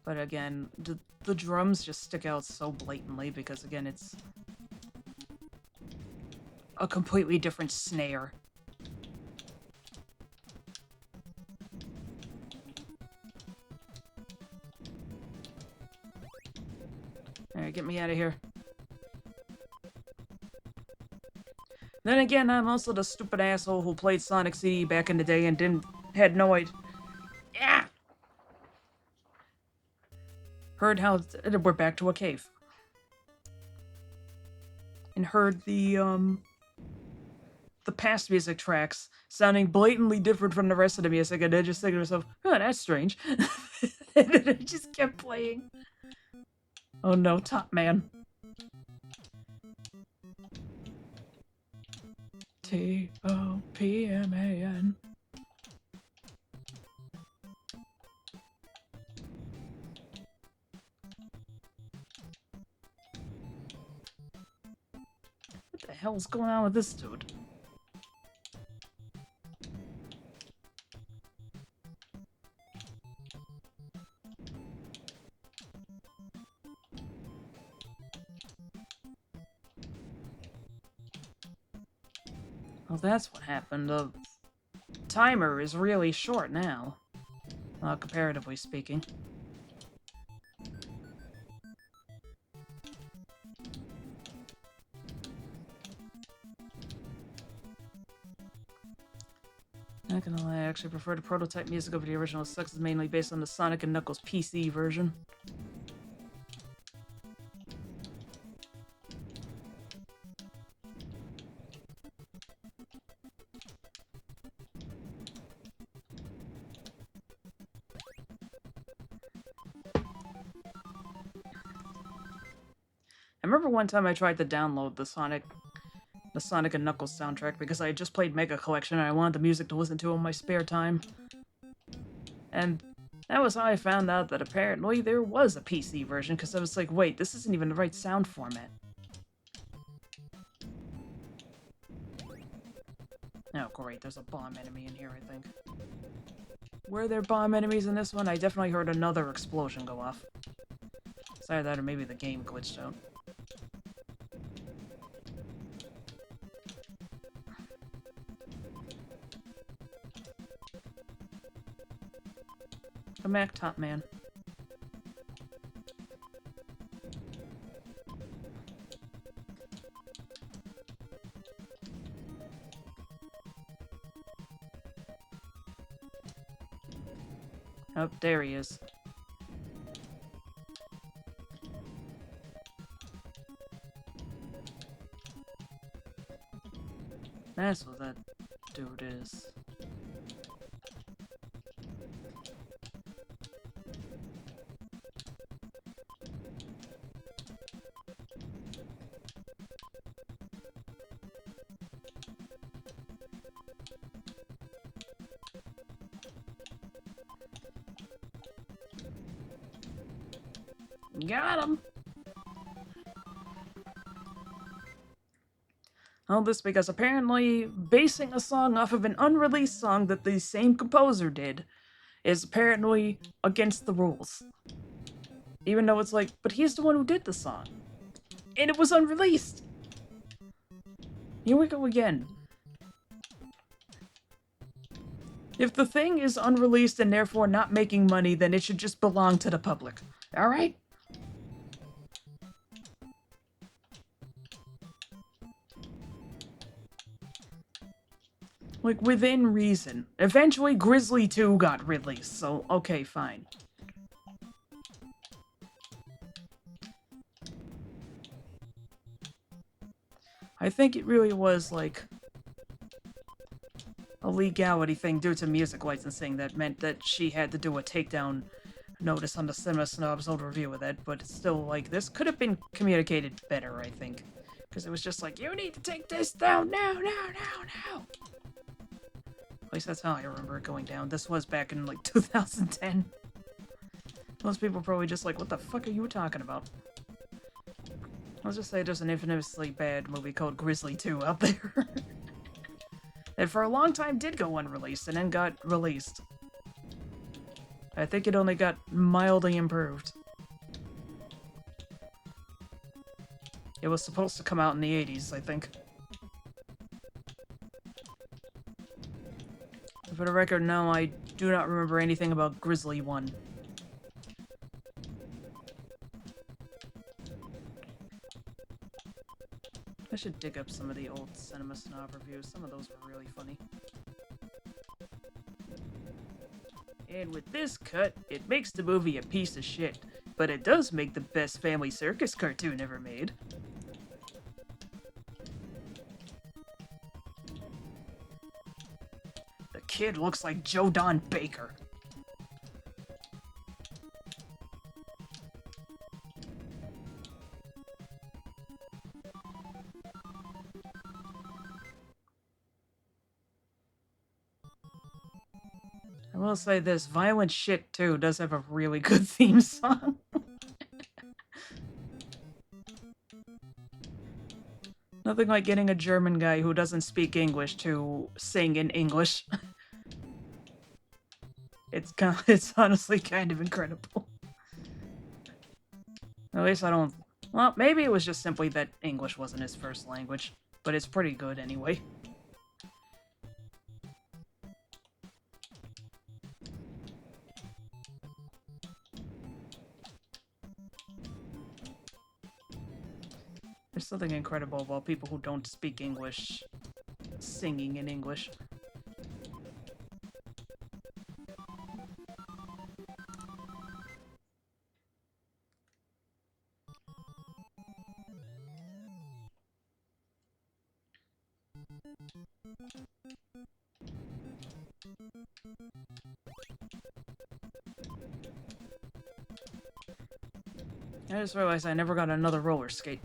But again, the drums just stick out so blatantly because, again, it's a completely different snare. Alright, get me out of here. Then again, I'm also the stupid asshole who played Sonic CD back in the day and had no idea. Yeah! Heard how we're back to a cave. And heard the past music tracks sounding blatantly different from the rest of the music, and then just thinking to myself, oh, that's strange. And then it just kept playing. Oh no, Top Man. T-O-P-M-A-N. What the hell's going on with this dude? Well, that's what happened. The timer is really short now, comparatively speaking. Not gonna lie, I actually prefer the prototype music over the original. It sucks is mainly based on the Sonic and Knuckles PC version. I remember one time I tried to download the Sonic and Knuckles soundtrack because I had just played Mega Collection and I wanted the music to listen to in my spare time. And that was how I found out that apparently there was a PC version, because I was like, wait, this isn't even the right sound format. Oh, great, there's a bomb enemy in here, I think. Were there bomb enemies in this one? I definitely heard another explosion go off. It's either that or maybe the game glitched out. Come back, Top Man. Oh, there he is. That's what that dude is. Got him! All this because apparently basing a song off of an unreleased song that the same composer did is apparently against the rules. Even though it's like, but he's the one who did the song. And it was unreleased! Here we go again. If the thing is unreleased and therefore not making money, then it should just belong to the public. Alright? Like, within reason. Eventually, Grizzly 2 got released, so okay, fine. I think it really was, like, a legality thing due to music licensing that meant that she had to do a takedown notice on the Cinema Snob's old review of it, but it's still, like, this could have been communicated better, I think. Because it was just like, you need to take this down now, now. At least that's how I remember it going down. This was back in, like, 2010. Most people are probably just like, what the fuck are you talking about? Let's just say there's an infamously bad movie called Grizzly 2 out there. That for a long time did go unreleased and then got released. I think it only got mildly improved. It was supposed to come out in the 80s, I think. For the record, no, I do not remember anything about Grizzly 1. I should dig up some of the old Cinema Snob reviews. Some of those were really funny. And with this cut, it makes the movie a piece of shit. But it does make the best family circus cartoon ever made. The kid looks like Joe Don Baker. I will say this, Violent Shit 2 does have a really good theme song. Nothing like getting a German guy who doesn't speak English to sing in English. It's honestly kind of incredible. At least I don't... Well, maybe it was just simply that English wasn't his first language, but it's pretty good anyway. There's something incredible about people who don't speak English singing in English. I just realized I never got another roller skate.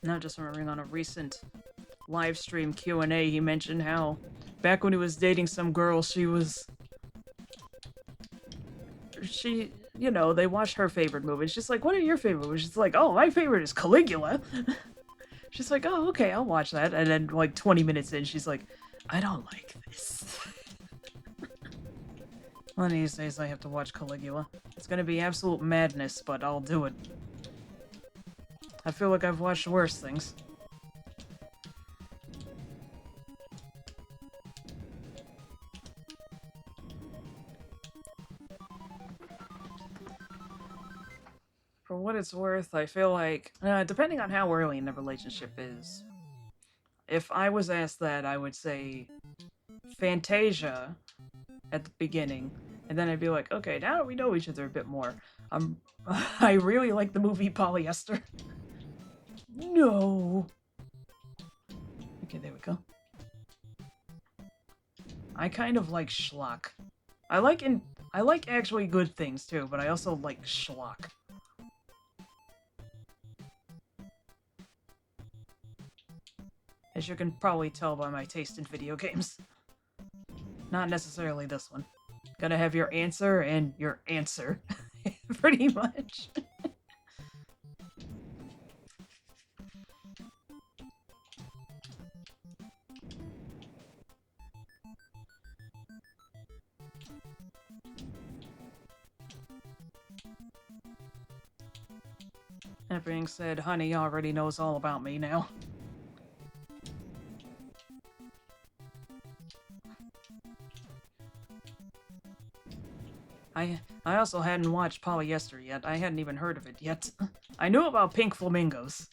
Now just remembering on a recent live stream Q&A, he mentioned how back when he was dating some girl, you know, they watched her favorite movies. She's like, what are your favorite movies? She's like, oh, my favorite is Caligula. She's like, oh, okay, I'll watch that. And then, like, 20 minutes in, she's like, I don't like this. One of these days I have to watch Caligula. It's gonna be absolute madness, but I'll do it. I feel like I've watched worse things. For what it's worth, I feel like, depending on how early in the relationship is, if I was asked that, I would say Fantasia at the beginning, and then I'd be like, okay, now that we know each other a bit more, I really like the movie Polyester. No. Okay, there we go. I kind of like schlock. I like actually good things too, but I also like schlock. As you can probably tell by my taste in video games. Not necessarily this one. Gotta have your answer and your answer. Pretty much. That being said, honey already knows all about me now. I also hadn't watched Polyester yet. I hadn't even heard of it yet. I knew about Pink Flamingos.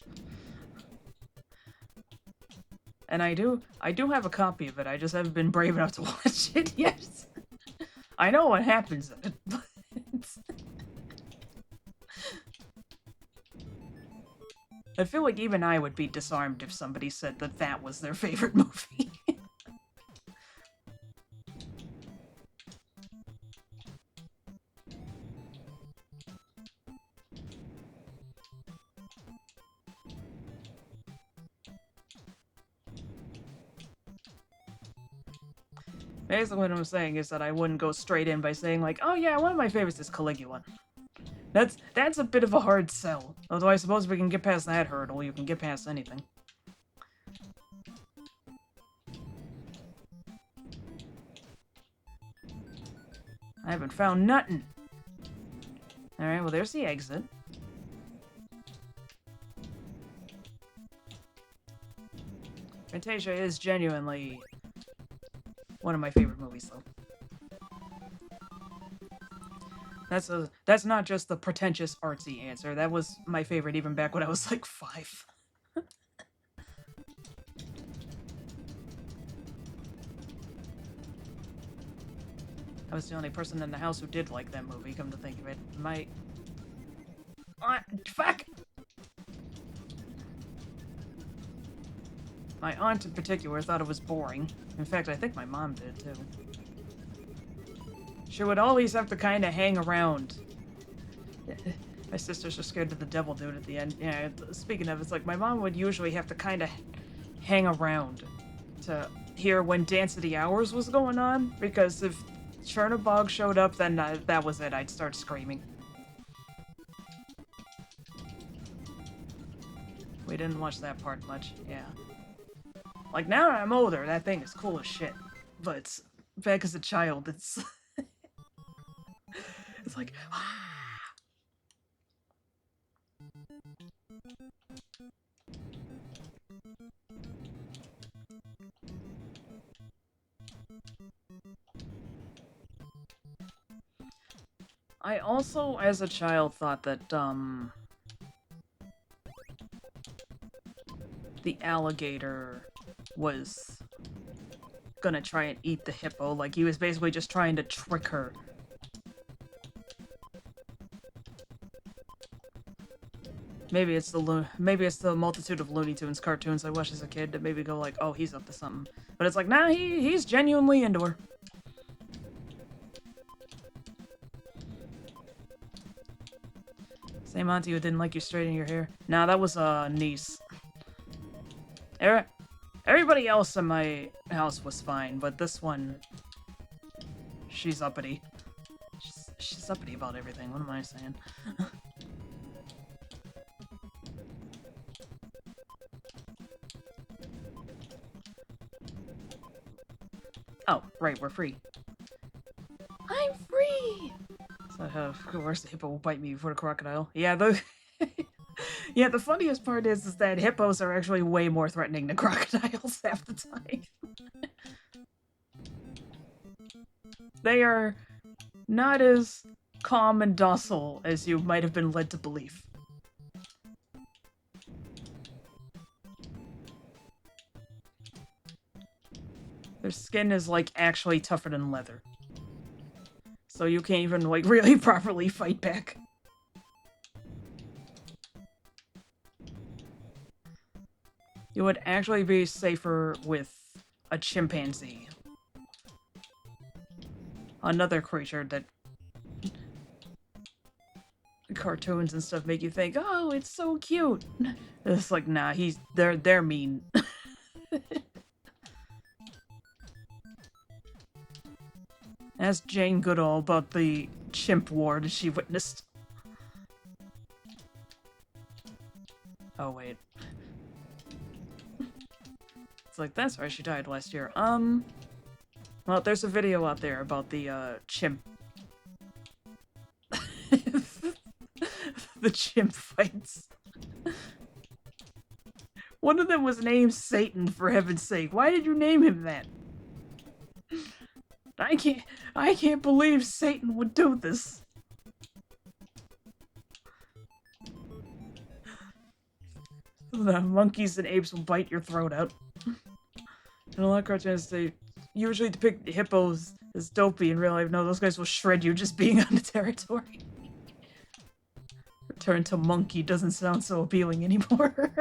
And I do have a copy of it, I just haven't been brave enough to watch it yet. I know what happens in it, but... I feel like even I would be disarmed if somebody said that that was their favorite movie. Basically what I'm saying is that I wouldn't go straight in by saying like, oh yeah, one of my favorites is Caligula. That's a bit of a hard sell. Although I suppose if we can get past that hurdle, you can get past anything. I haven't found nothing. Alright, well there's the exit. Fantasia is genuinely one of my favorite movies, though. That's not just the pretentious artsy answer. That was my favorite even back when I was like 5. I was the only person in the house who did like that movie, come to think of it. Fuck! My aunt in particular thought it was boring. In fact, I think my mom did, too. She would always have to kind of hang around. My sisters are scared of the devil dude at the end. Yeah, speaking of, it's like my mom would usually have to kind of hang around to hear when Dance of the Hours was going on, because if Chernobog showed up, then that was it. I'd start screaming. We didn't watch that part much, yeah. Like, now that I'm older, that thing is cool as shit. But back as a child, it's... it's like... I also, as a child, thought that, the alligator was gonna try and eat the hippo. Like, he was basically just trying to trick her. Maybe it's the multitude of Looney Tunes cartoons I watched as a kid that maybe go like, oh, he's up to something. But it's like, nah, he's genuinely into her. Same auntie who didn't like you straightening your hair. Nah, that was a niece. Everybody else in my house was fine, but this one, she's uppity. She's uppity about everything, what am I saying? Oh, right, we're free. I'm free! So, of course, the hippo will bite me before the crocodile. Yeah, yeah, the funniest part is that hippos are actually way more threatening than crocodiles half the time. They are not as calm and docile as you might have been led to believe. Their skin is, like, actually tougher than leather. So you can't even, like, really properly fight back. You would actually be safer with a chimpanzee. Another creature that cartoons and stuff make you think, oh, it's so cute. It's like, nah, they're mean. Ask Jane Goodall about the chimp war that she witnessed. Oh, wait. It's like, that's right, she died last year. Well, there's a video out there about the, chimp... the chimp fights. One of them was named Satan, for heaven's sake. Why did you name him that? I can't believe Satan would do this. The monkeys and apes will bite your throat out. And a lot of cartoons, they usually depict hippos as dopey. In real life, no, those guys will shred you just being on the territory. Return to monkey doesn't sound so appealing anymore.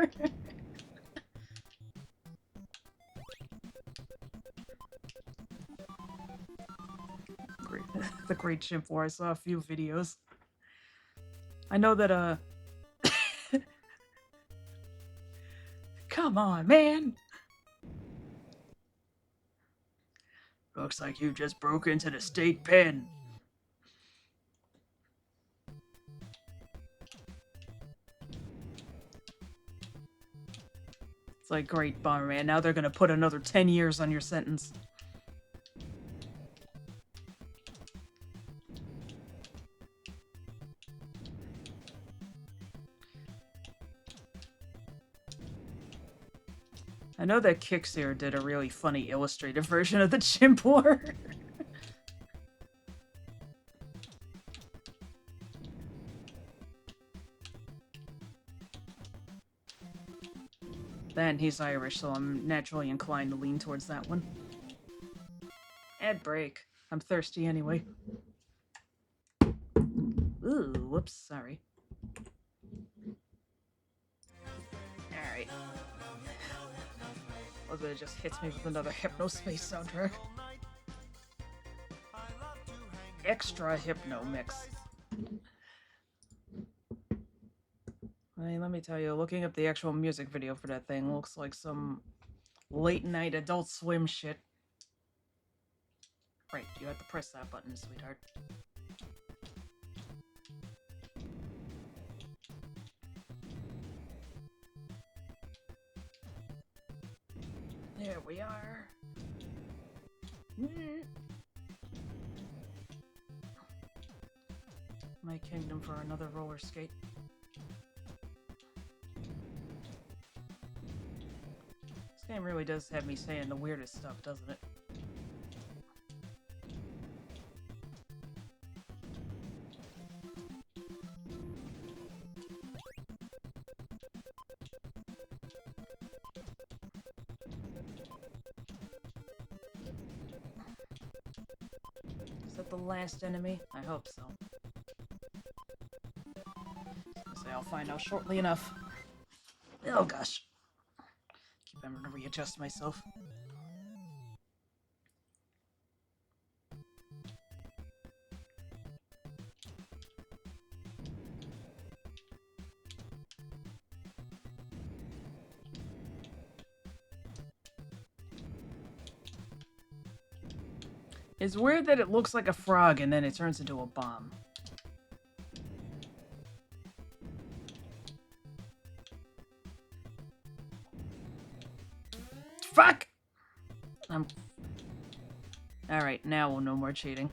The Great Chimp War. I saw a few videos. I know that, come on, man! Looks like you just broke into the state pen. It's like, great, Bomberman, now they're gonna put another 10 years on your sentence. I know that Kickseer did a really funny illustrated version of the Chimp War. Then he's Irish, so I'm naturally inclined to lean towards that one. Ad break. I'm thirsty anyway. Ooh, whoops, sorry. Alright. Well, it just hits me with another Hypnospace soundtrack. Extra Hypno mix. I mean, let me tell you, looking up the actual music video for that thing looks like some late-night Adult Swim shit. Right, you have to press that button, sweetheart. There we are. My kingdom for another roller skate. This game really does have me saying the weirdest stuff, doesn't it? Is that the last enemy? I hope so. I'll find out shortly enough. Oh gosh. Keep having to readjust myself. It's weird that it looks like a frog and then it turns into a bomb. Fuck! Alright, now no more cheating.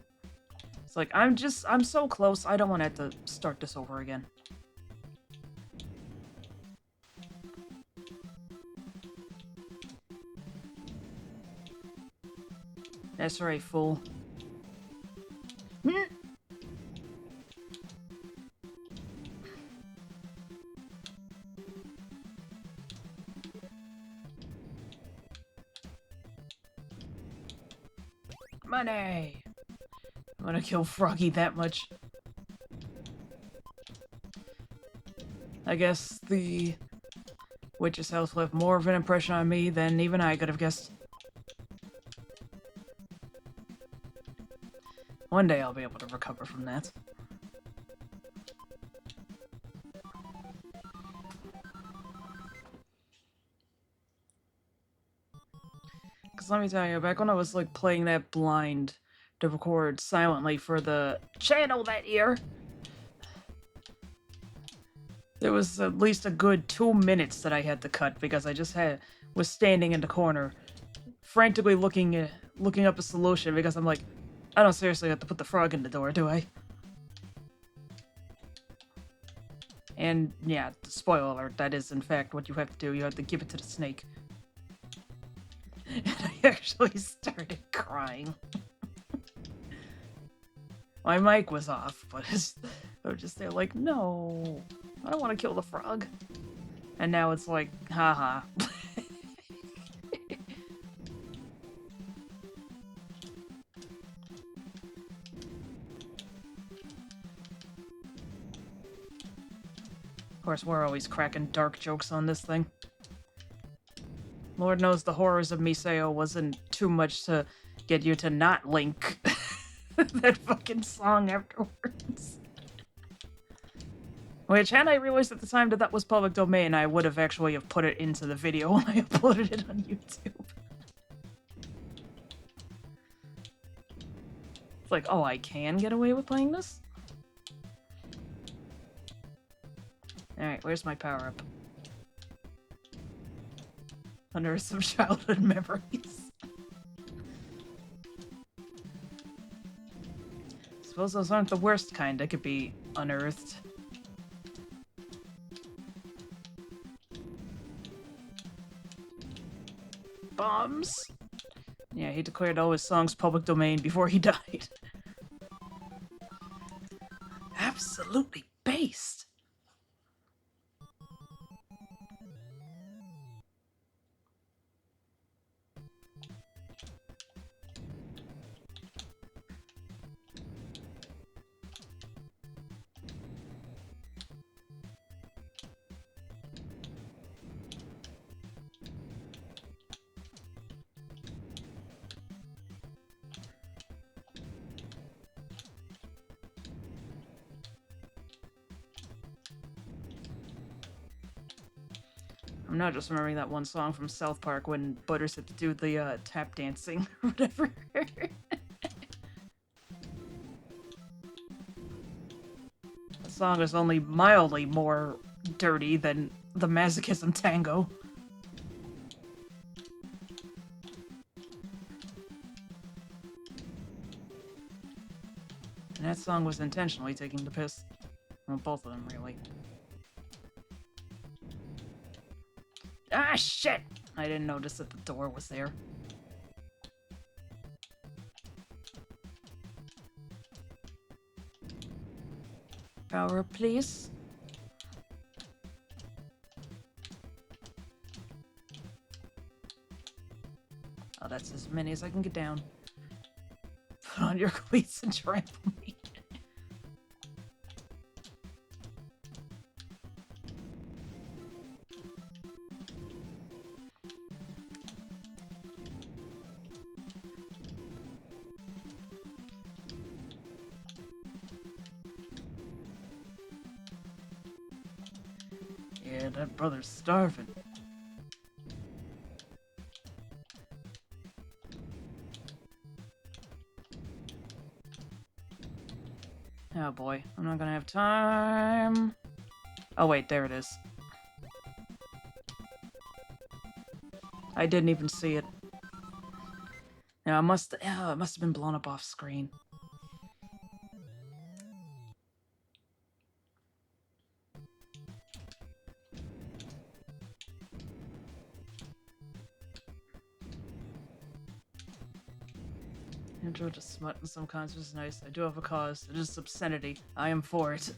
It's like, I'm so close, I don't want to have to start this over again. That's right, fool. Money! I'm gonna kill Froggy that much. I guess the witch's house left more of an impression on me than even I could have guessed. One day I'll be able to recover from that. Because let me tell you, back when I was like playing that blind to record silently for the channel that year, there was at least a good 2 minutes that I had to cut because I just was standing in the corner, frantically looking up a solution because I'm like, I don't seriously have to put the frog in the door, do I? And yeah, spoiler alert, that is in fact what you have to do. You have to give it to the snake. And I actually started crying. My mic was off, but I was just there like, no, I don't want to kill the frog. And now it's like, haha. Of course, we're always cracking dark jokes on this thing. Lord knows the horrors of Miseo wasn't too much to get you to not link that fucking song afterwards. Which, had I realized at the time that that was public domain, I would have actually have put it into the video when I uploaded it on YouTube. It's like, oh, I can get away with playing this? Alright, where's my power-up? Unearth some childhood memories. Suppose those aren't the worst kind that could be unearthed. Bombs? Yeah, he declared all his songs public domain before he died. Absolutely based. I'm not just remembering that one song from South Park when Butters had to do the tap dancing or whatever. The song is only mildly more dirty than the Masochism Tango. And that song was intentionally taking the piss. Well, both of them, really. Ah, shit! I didn't notice that the door was there. Power up, please. Oh, that's as many as I can get down. Put on your cleats and trample me. Yeah, that brother's starving. Oh boy, I'm not gonna have time. Oh wait, there it is. I didn't even see it. Yeah, it must have been blown up off screen. Intro to smut in some kinds is nice. I do have a cause. It is obscenity. I am for it.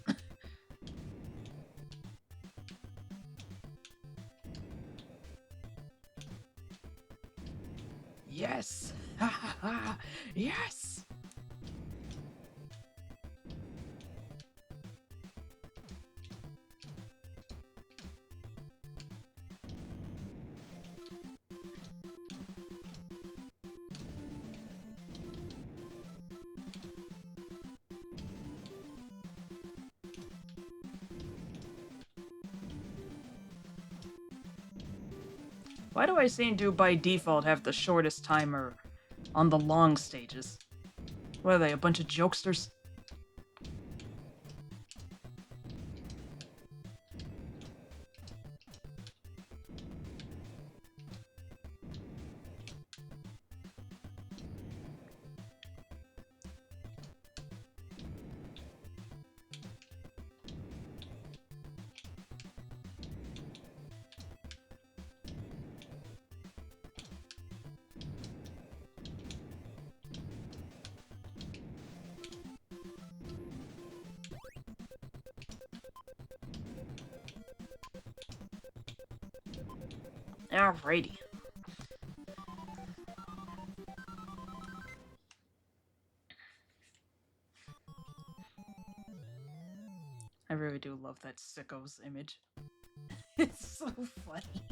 Yes! Ha ha ha! Yes! Why do I seem to, by default, have the shortest timer on the long stages? What are they, a bunch of jokesters? Alrighty. I really do love that sicko's image. It's so funny.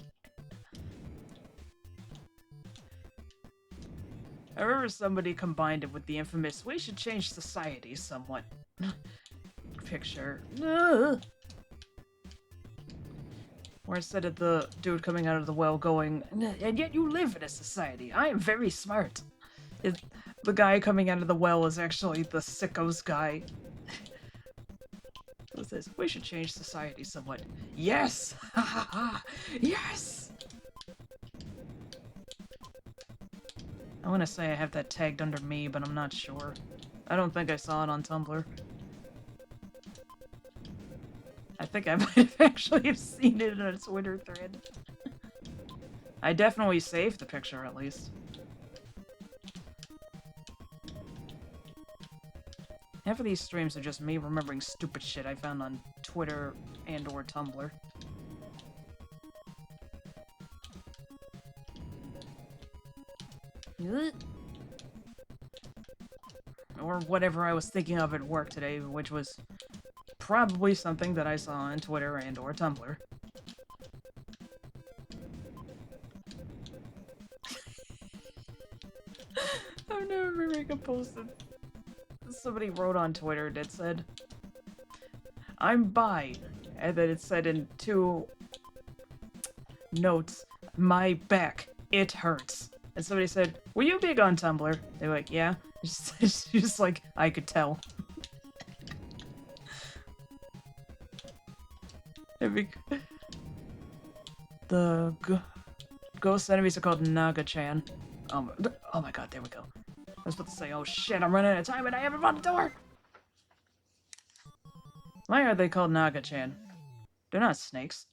I remember somebody combined it with the infamous "we should change society somewhat" picture. Ugh. Or instead of the dude coming out of the well going, "And yet you live in a society. I am very smart." The guy coming out of the well is actually the sicko's guy. What's this? We should change society somewhat. Yes! Ha ha ha! Yes! I want to say I have that tagged under me, but I'm not sure. I don't think I saw it on Tumblr. I think I might have actually have seen it in a Twitter thread. I definitely saved the picture, at least. Half of these streams are just me remembering stupid shit I found on Twitter and or Tumblr. Or whatever I was thinking of at work today, which was probably something that I saw on Twitter and or Tumblr. I've never remembered a post that somebody wrote on Twitter that said, "I'm bi," and then it said in 2 notes, "My back, it hurts." And somebody said, "Were you big on Tumblr?" They were like, "Yeah." It's just like, I could tell. The ghost enemies are called Naga-chan. Oh my god, there we go. I was about to say, oh shit, I'm running out of time and I haven't run the door! Why are they called Naga-chan? They're not snakes.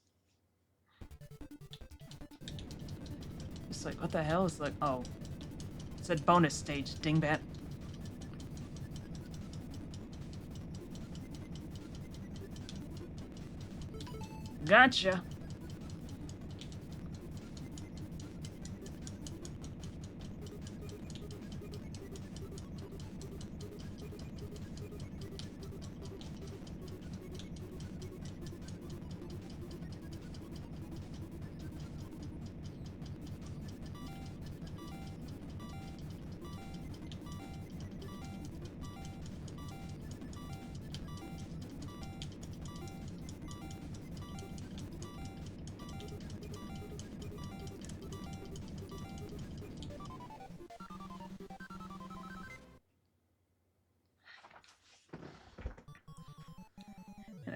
It's like, what the hell? It's like, oh. It said bonus stage, dingbat. Gotcha.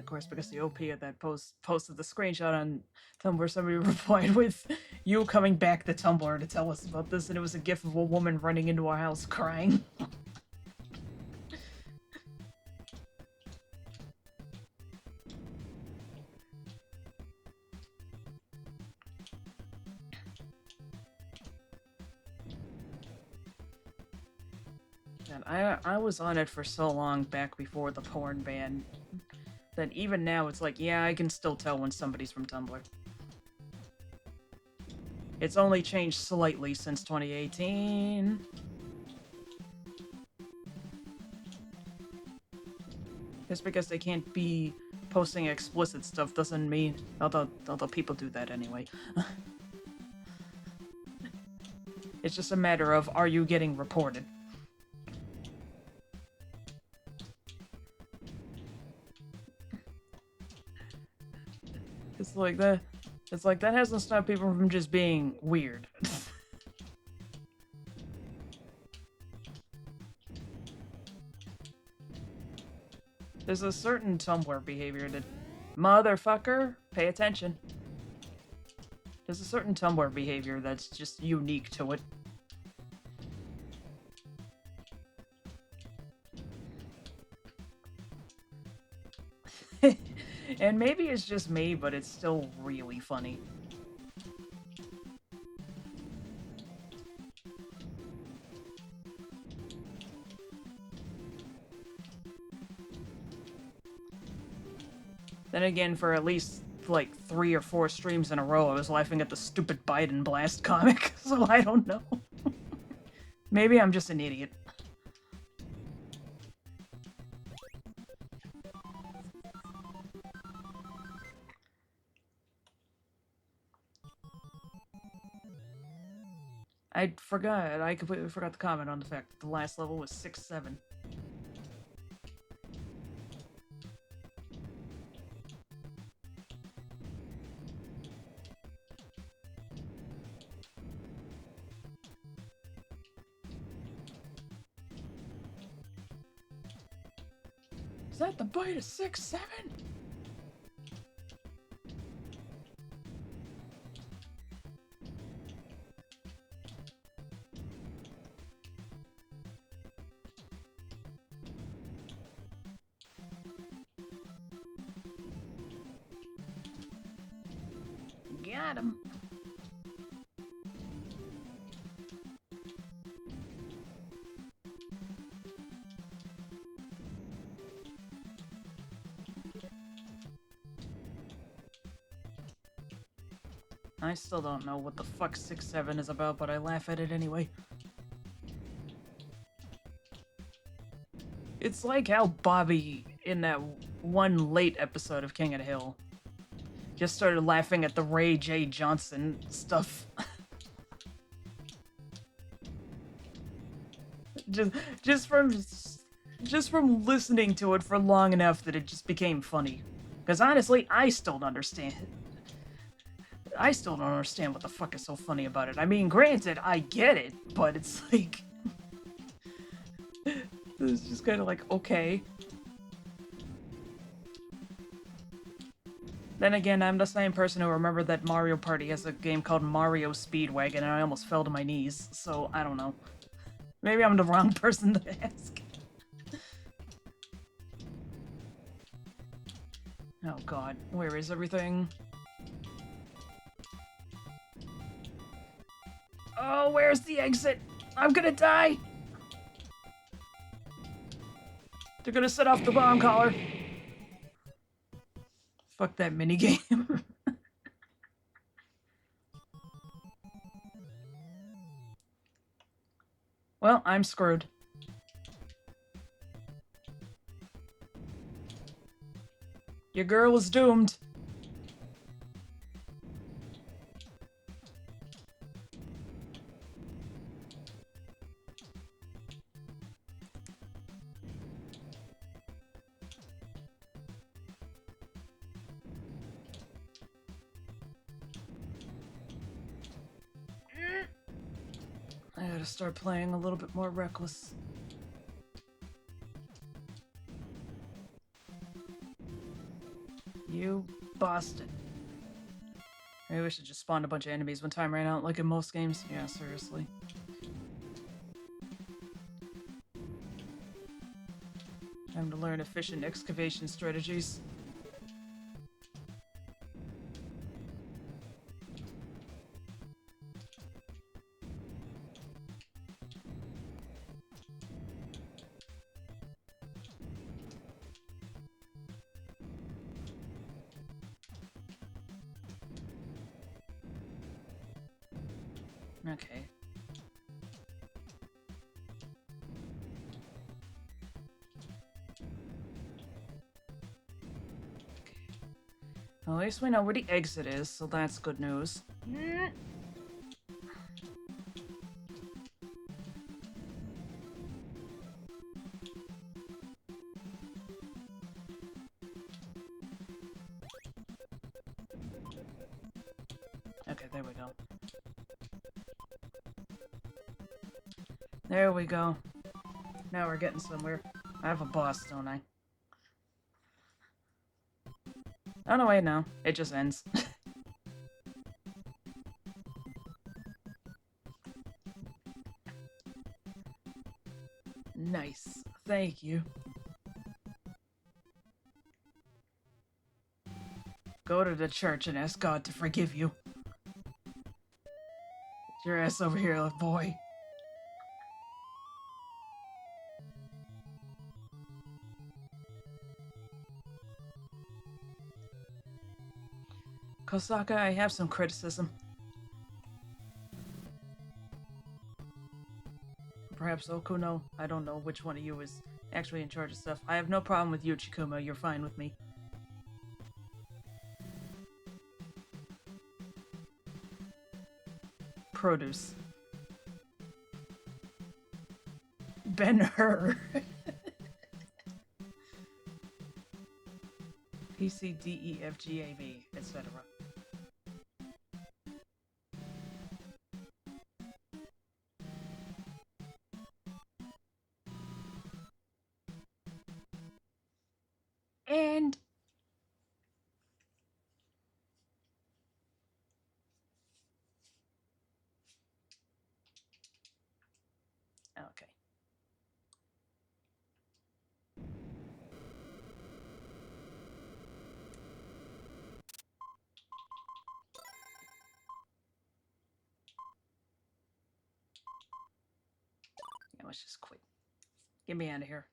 of course, because the OP of that post posted the screenshot on Tumblr. Somebody replied with you coming back to Tumblr to tell us about this, and it was a gif of a woman running into our house crying. And I was on it for so long back before the porn ban that even now it's like, yeah, I can still tell when somebody's from Tumblr. It's only changed slightly since 2018. Just because they can't be posting explicit stuff doesn't mean... Although people do that anyway. It's just a matter of, are you getting reported? It's like that. It's like that hasn't stopped people from just being weird. There's a certain Tumblr behavior that... Motherfucker, pay attention. There's a certain Tumblr behavior that's just unique to it. And maybe it's just me, but it's still really funny. Then again, for at least like 3 or 4 streams in a row, I was laughing at the stupid Biden Blast comic, so I don't know. Maybe I'm just an idiot. I completely forgot to comment on the fact that the last level was 6-7. Is that the bite of 6-7? Got him. I still don't know what the fuck 6-7 is about, but I laugh at it anyway. It's like how Bobby, in that one late episode of King of the Hill, just started laughing at the Ray J. Johnson stuff. just from listening to it for long enough that it just became funny. Because honestly, I still don't understand what the fuck is so funny about it. I mean, granted, I get it, but it's like... it's just kind of like, okay. Then again, I'm the same person who remembered that Mario Party has a game called Mario Speedwagon, and I almost fell to my knees, so I don't know. Maybe I'm the wrong person to ask. Oh god, where is everything? Oh, where's the exit? I'm gonna die! They're gonna set off the bomb collar. Fuck that minigame. Well, I'm screwed. Your girl is doomed. I gotta start playing a little bit more reckless. You bastard. Maybe we should just spawn a bunch of enemies when time ran out, like in most games. Yeah, seriously. Time to learn efficient excavation strategies. Okay. Well, at least we know where the exit is, so that's good news. Okay, there we go. There we go. Now we're getting somewhere. I have a boss, don't I? Oh no, wait, no. It just ends. Nice. Thank you. Go to the church and ask God to forgive you. Get your ass over here, little boy. Kosaka, I have some criticism. Perhaps Okuno. I don't know which one of you is actually in charge of stuff. I have no problem with you, Chikuma. You're fine with me. Produce. Ben-Hur. P, C, D, E, F, G, A, B, etc. And okay. Yeah, let's just quit. Get me out of here.